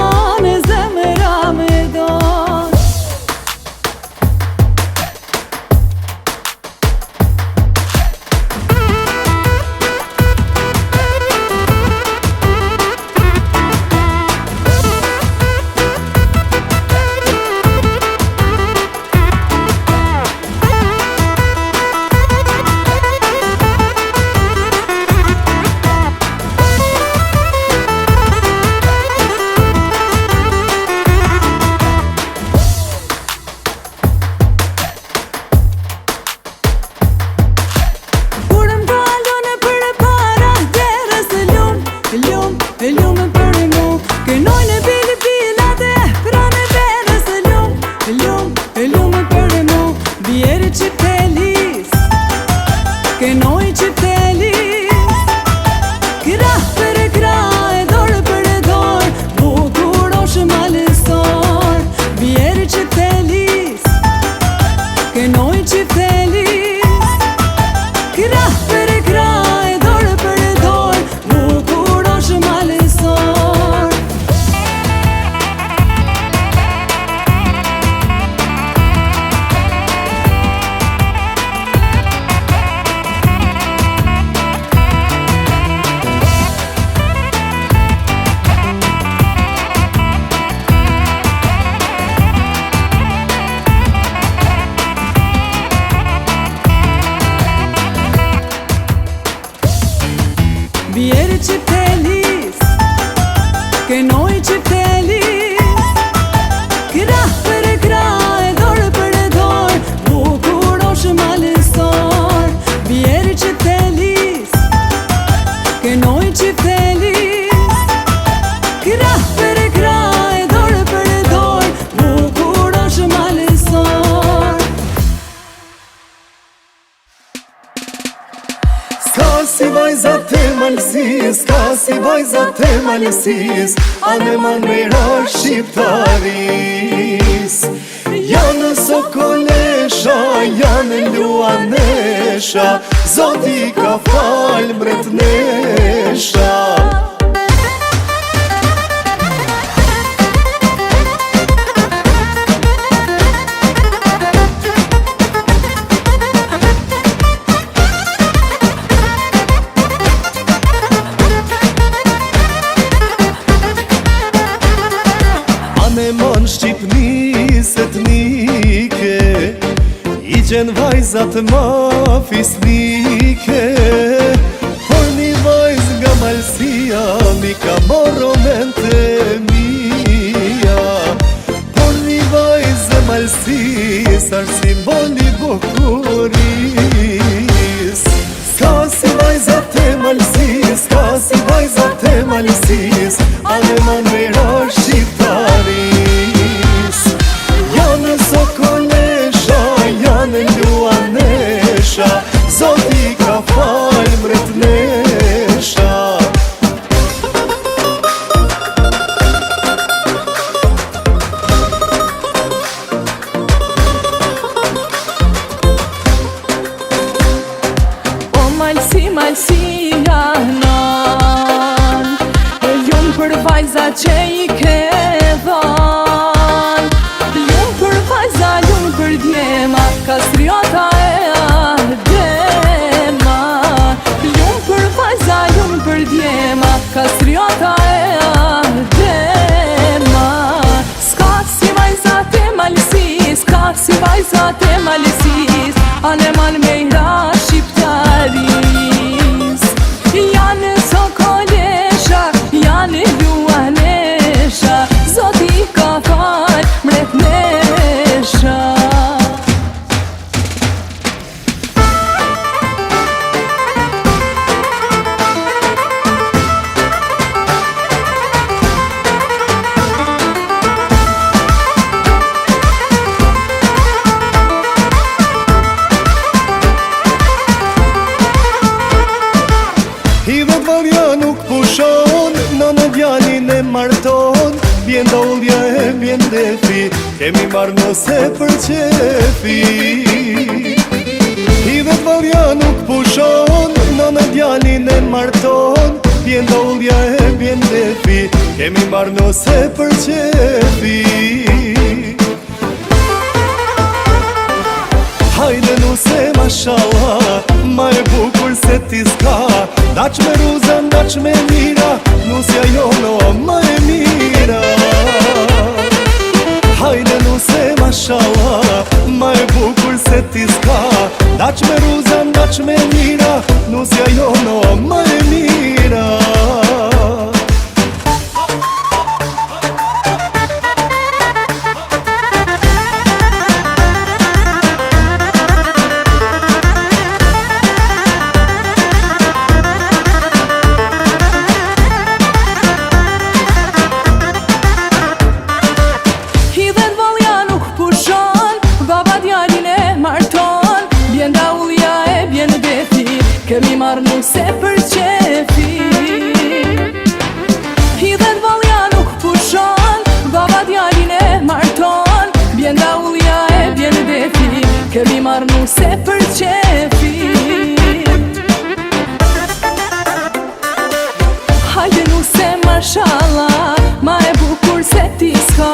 si vajzat e Malsis, ka si vajzat e Malsis, anë man mira shqiptaris. Janë sokolesha, janë luanesha, Zoti ka fal mbretnesha. Anë mon Shqipnis etnike, I gjen vajzat ma fisnike. Por një vajz nga Malësia mi ka morro mente mia. Por një vajz e Malësis ar simboli bukuris. Ska si vajzat e Malësis, ska si vajzat e Malësis, anë man mira shqiptaris. Janë sokolesha, janë luanesha, Zoti ka fal mbretnesha. O Malsi, Malsi jahnan, Jum për vajza që I ke dhan. Jum për vajza, jum për djema, Kastriota e adema. Jum për vajza, jum për djema, Kastriota e adema. Ska si vajzat e Malsis, ska si vajzat e Malsis, anë man mejra shqiptaris. Janë sokolesha, janë luanesha, Zoti ka fal mbretnesha. Hidhet varja nuk pushon, në djalin e marton, Bjen dollja e bjen defi, kemi marrë nëse për qefi. Hidhet varja nuk pushon, në djalin e marton, Bjen dollja e bjen defi, kemi marrë nëse për qefi. Hajde nuse mashallah, ma e bukur se ti s'ka, Daq me ruzan, daq me mira, nusja jono ma e mira. Hajde nuse mashallah, ma e bukur se ti s'ka, Daq me ruzan, daq me mira, nusja jono ma e mira. Kemi marrë nuse për qefi. Hidhet valja nuk pushon, baba djalin e marton, Bjen da ullja e bjen defi, Kemi marrë nuse për qefi. Hajde nuse mashallah, ma e bukur se ti s'ka,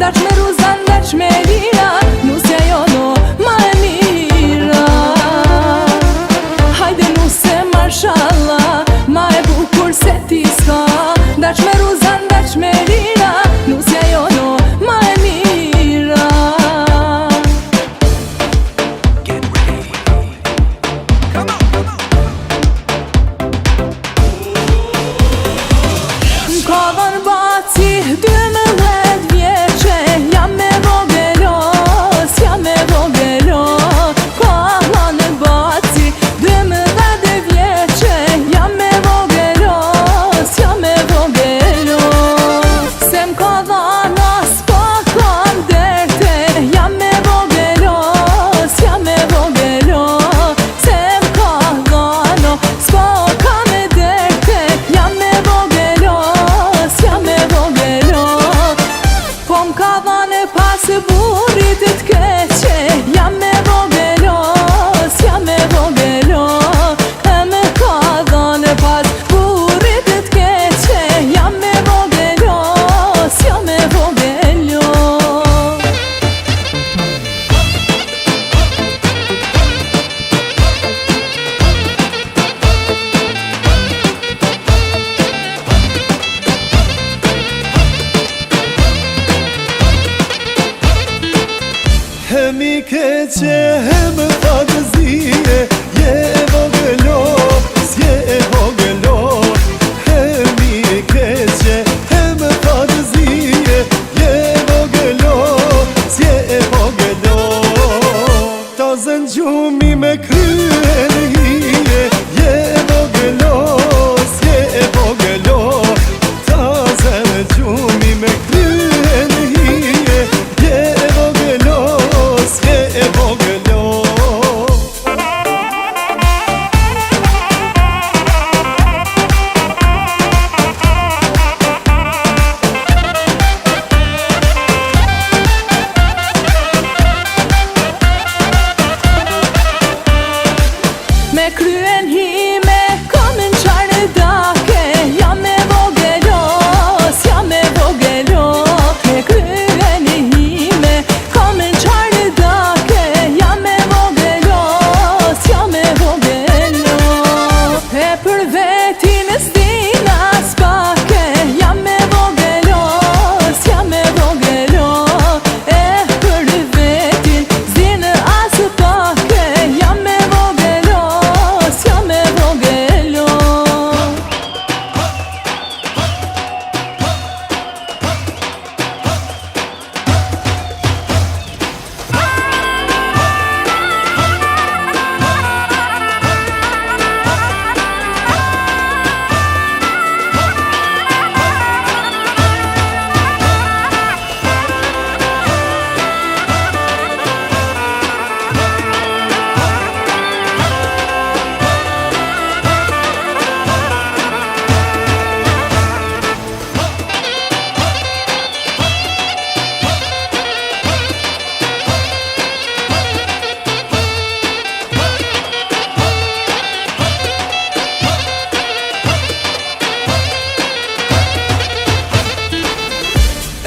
Daq me ruzan, daq me lira, nusja jono ma e mira. Hajde nuse mashallah, ma e bukur se ti s'ka, Daq me ruzan, daq me lira, nusja jono ma e mira. Ka dhan keqe më fantazije, je e vogëlo, s'je e vogëlo. Mi e keqe më fantazije, je e vogëlo, s'je e vogëlo. Ta zën gjumi me kryen hije, je e vogëlo, s'je e vogëlo. Ta zën gjumi me kryen hije, je e vogëlo, s'je e vogëlo. Me kryen hime, kam në qarë dake, jam me vogëlo, s'jam me vogëlo. Me kryen hime, kam në qarë dake, jam me vogëlo, s'jam me vogëlo. E për vetin e s'dina s'pake, jam me vogëlo, s'jam me vogëlo. E për vetin s'dina as pake, jam me vogëlo, s'jam me vogëlo.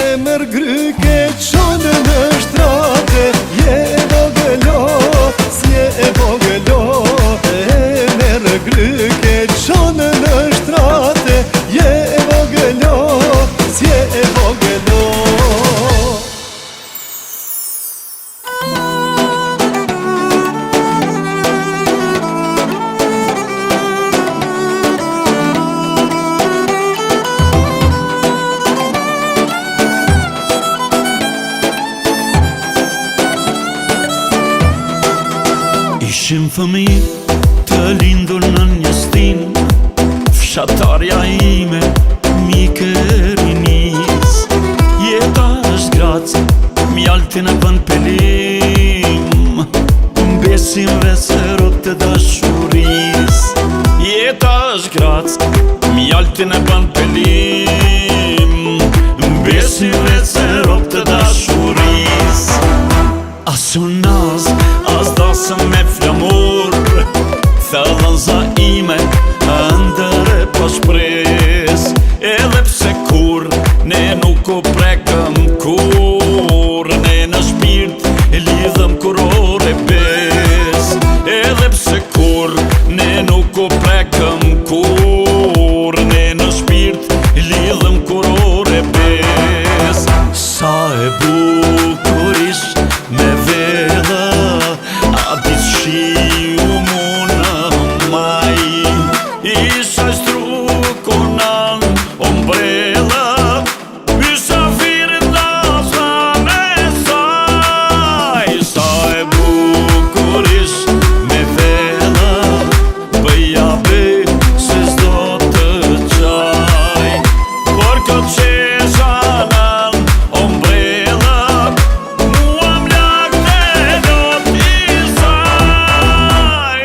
E mërë gryke qonë në shtrate, je e vogëlo, s'je e vogëlo. E mërë gryke qonë në shtrate, je e vogëlo, s'je e vogëlo. Ishim fëmi të lindur në një stin, fshatarja ime, mike rinis. Jeta është grac, mjaltin e bën pelim, besimve se rop të dashuris. Jeta është grac, mjaltin e bën pelim, besimve se rop të dashuris. As unë naz, as dasëm me flamur, thellën za ime, ndër e pa shpres. Edhe pse kur, ne nuk u prekëm kur, ne në shpirt e lidhëm kur ore bes. Edhe pse kur, ne nuk u prekëm kur, ne në shpirt e lidhëm kur ore bes. Sa e bukur ish me vela, a dis shiu mu në maj. Isha strukunan ombrella, isha firit nasa me saj. Sa e bukur ish me vela, bëja be se s'do të qaj. Por këtë qesha nan ombrella, mua mlak të do t'i saj.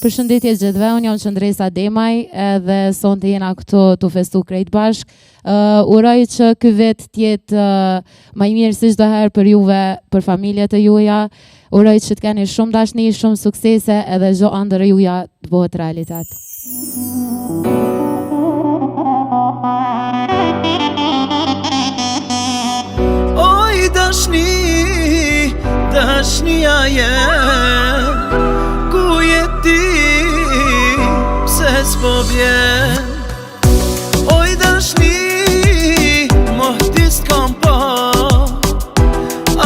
Përshëndetje gjithëve, unë jam Qëndresa Demaj edhe sonte jena këtu të festu krejt bashk. Uroj që ky vit tjetë më i mirë si çdo herë për juve, për familjet e juaja. Uroj që të keni shumë dashni, shumë suksese edhe çdo ëndër e juaja të bëhet realitet. Oj, dashni, dashnia jem, ku je ti, pse s'po vjen? Oj dashni, mohti s'kam pa,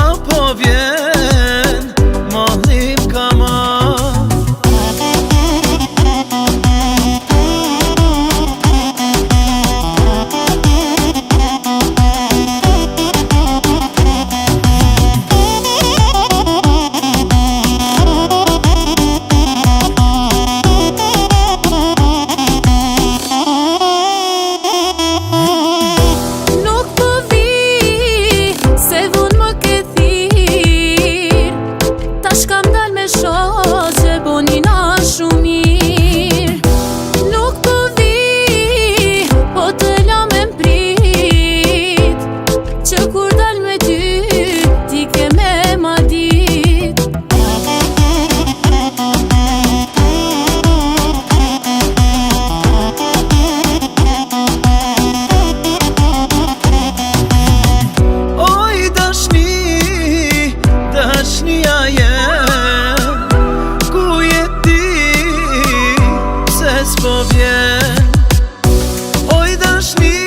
apo vjen, mohlim kama. Oj dashni,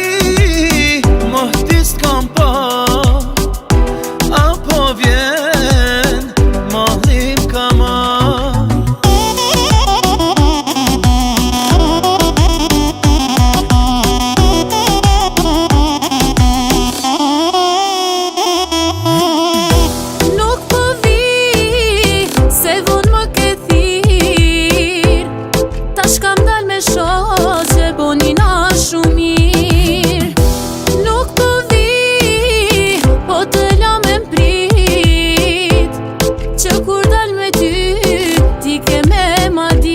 mohti s'kam pa, apo vjen, mohlim kama. Nuk po vi, se vonë më ke thirr, tash kam dal me shoh që bonina shumë mirë. Nuk po vi, po të lam e m'prit, që kur dal me ty, ti ke me ma dit.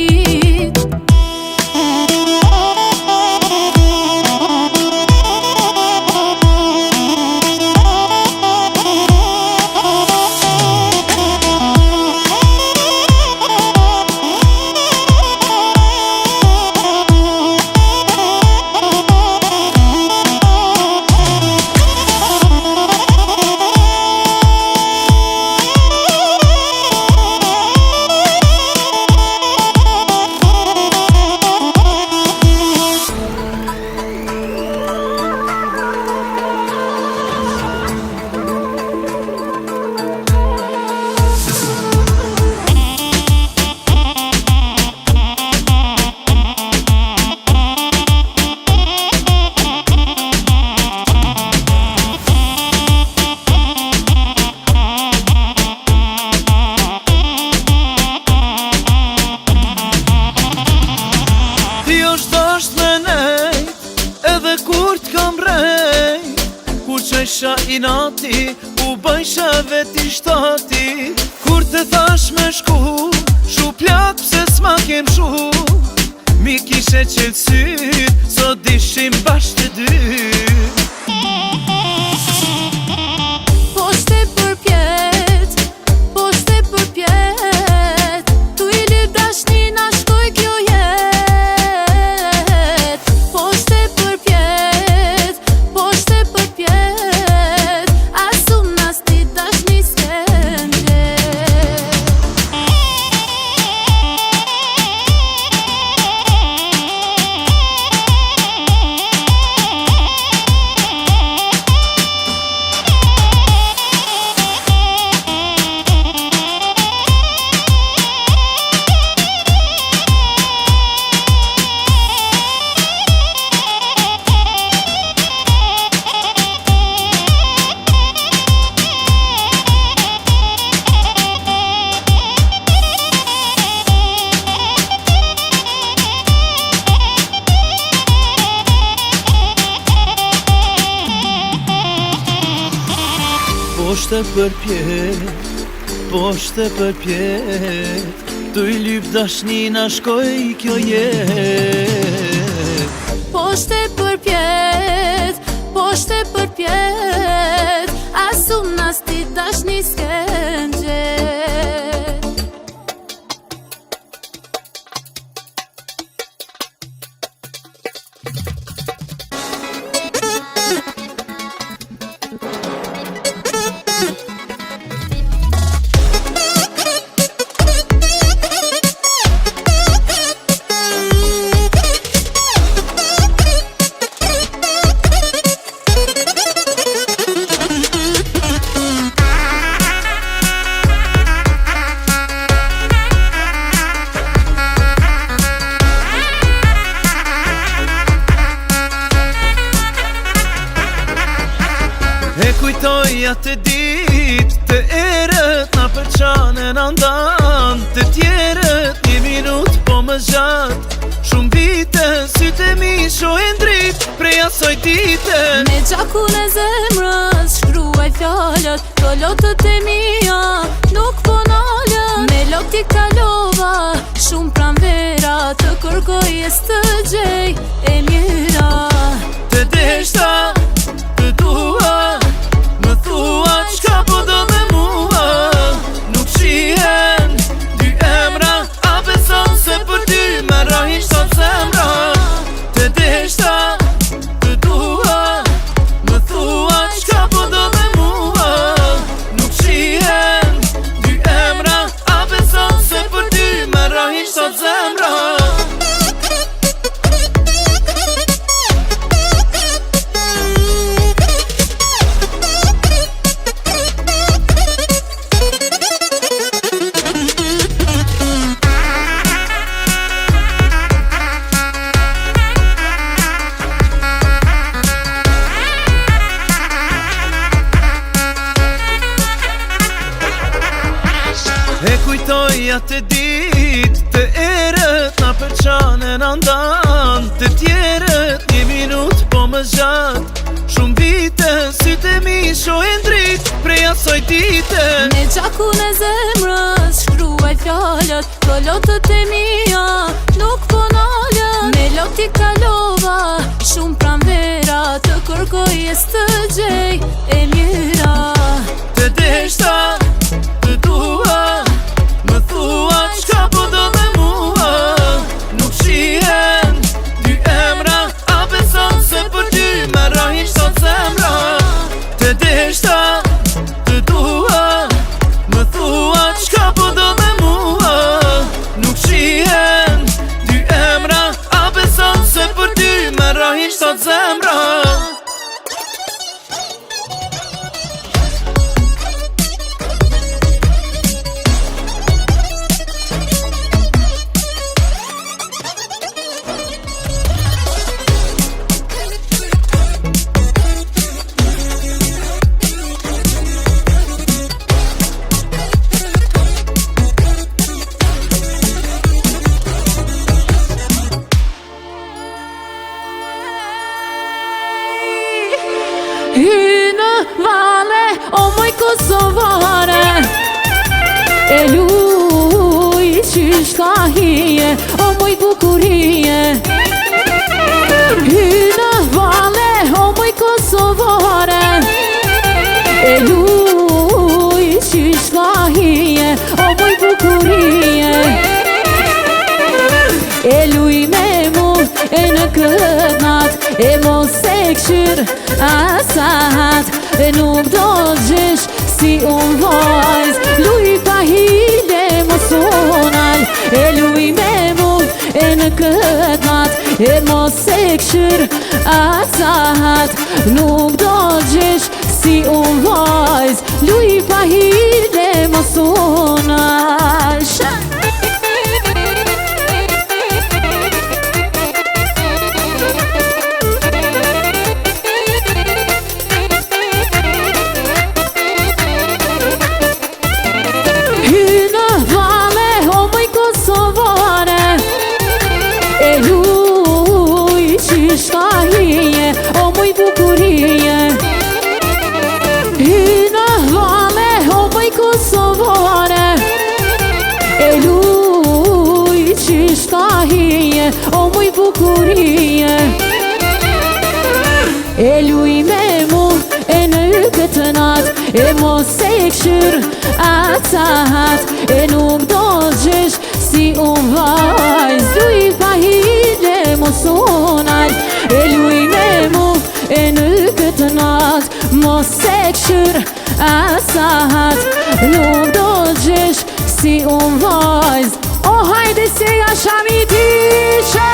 Kur t'kam rejt, kur qesha i nati, u bëjsha veti shtati. Kur të thash me shku, shu plak pse s'ma kem shu, mi kishe qelsyt, sot dishim bashkë të dy. Poshte për pjet, poshte për pjet, tu i lyp dashni na shkoj kjo jet. Poshte për pjet, poshte për pjet, asum nas ti dashni s'ken gjet. Poshte për pjet, poshte për pjet, tu i lyp dashni na shkoj kjo jet. Poshte për pjet, poshte për pjet, asum nas ti dashni s'ken gjet. andan të tjerët një minut po më gjatë. Shumë vite, sytë e mi shohin drit prej asoj dite. Me gjakun e zemrës shkruaj fjalët, të lotët e mia nuk po nalën. Me lok t'i kalova shumë pranvera, të kërkoj të gjej e mira. Të deshta, të dua, më thua qka po do me mua. Nuk shihen dy emra, a beson se për ty me rahin shtot zemra. Të deshta, të dua, më thua qka po do me mua. Nuk shihen dy emra, a beson se për ty me rahin shtot zemra. E kujtoj atë dit, të erët na përqanen andan. Të tjerët një minut po më gjatë. Shumë vite, sytë e mi shohin drit prej asoj dite. Me gjakun e zemrës shkruaj fjalët, të lotët e mia nuk po nalën. Me lok t'i kalova shumë pranvera, të kërkoj të gjej e mira. Të deshta, të dua, më thua qka po do me mua. Nuk shihen dy emra, a beson se për ty me rahin shtot zemra. Të deshta, të dua, më thua qka po do me mua. Nuk shihen dy emra, a beson se për ty me rahin shtot zemra. Hynë vale, o moj kosovare, e luj qyshka hije, o moj bukurije. Hynë vale, o moj kosovare, e luj qyshka hije, o moj bukurije. E luj me mu e në këtë nat, e mos e këshyr asat, e nuk do gjesh si unë vajz. Luj pa hile mos unal, e luj me mu e në këtë nat, e mos e këshyr asat, nuk do gjesh si unë vajz. Luj pa hile mos unal. O moj bukurije, hynë vale, o moj kosovare, e luj qyshka hije, o moj bukurije. E luj me mu e në këtë nat, e mos e këshyr atat, e nuk do gjesh si unë vajz. Luj pa hile mos unal, e luj me mu e në këtë nat, mos e këshyr asat, nuk do gjesh si unë vajz. O hajde se ja shamiti që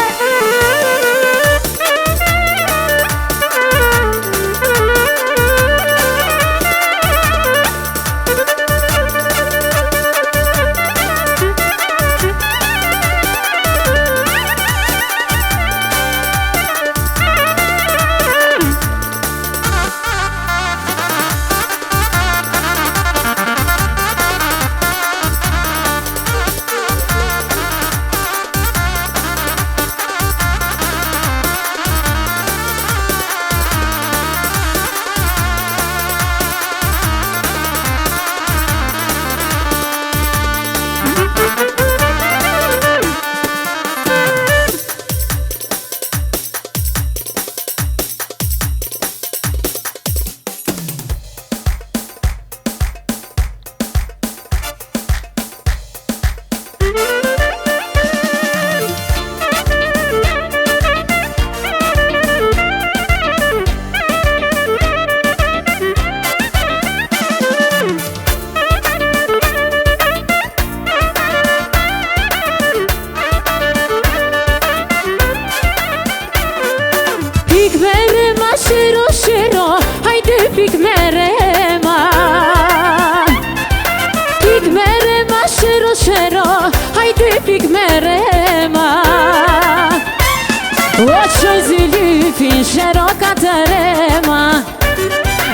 katerema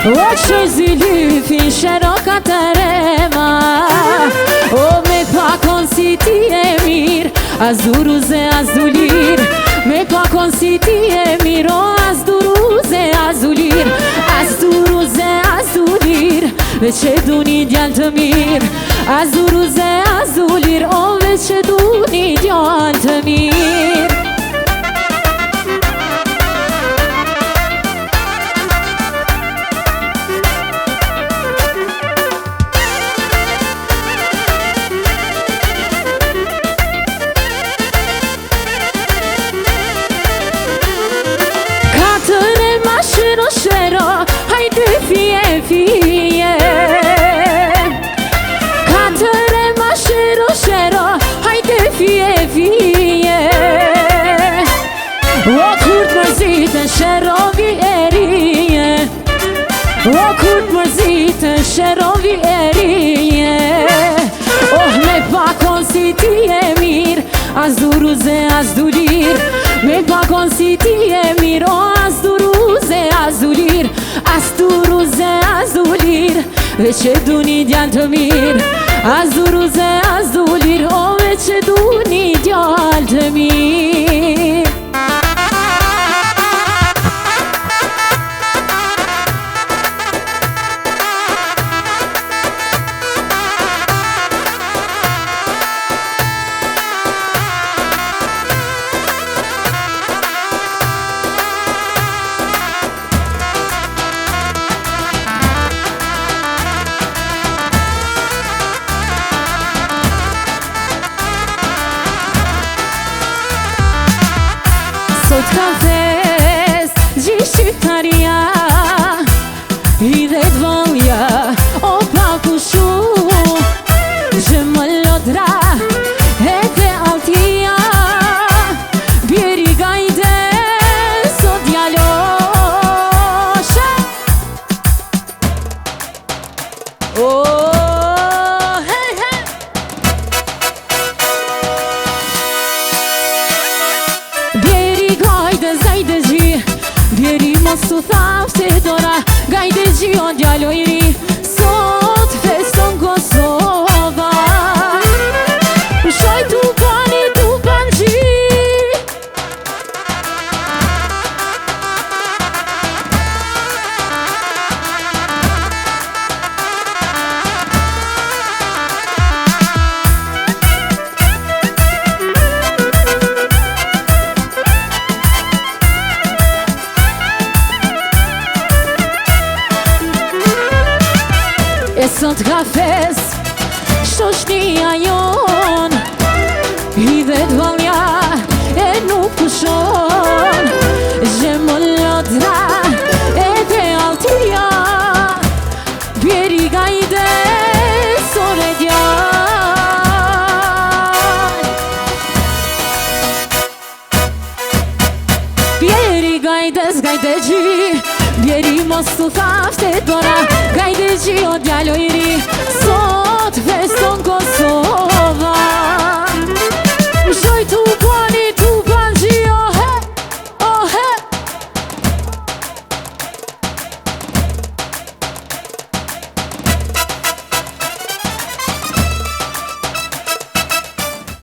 O që zylyfin shero katerema O me pakon si ti e mirë Az duruze az dulir Me pakon si ti e mirë O az duruze az dulir Az duruze az dulir Veç e du një djallë të mirë Az duruze az dulir O veç e du një djallë të mirë Hajde fije fije Katëre ma shero shero Hajde fije fije O kur të mërzitën sherovi erije O kur të mërzitën sherovi erije Oh me pakon si ti e mirë Az duruze az dulir Me pakon si ti e mirë O az duruze az dulir Az duruze az dulir Veç e du një djallë të mirë Az duruze az dulir O veç e du një djallë të mirë Sot ka fest, gjithë shqiptaria I dhe t'vëllja, o pa kushu Që më lodra, e te altia Bjeri gajde, sot djaloshe Oh, hey, hey Bjeri mos u thafte dora Gajde gji o djallo I ri Sot feston Kosova Shoj tu pani tu panqi E sot ka fest Shto shnia jon I dhe t'val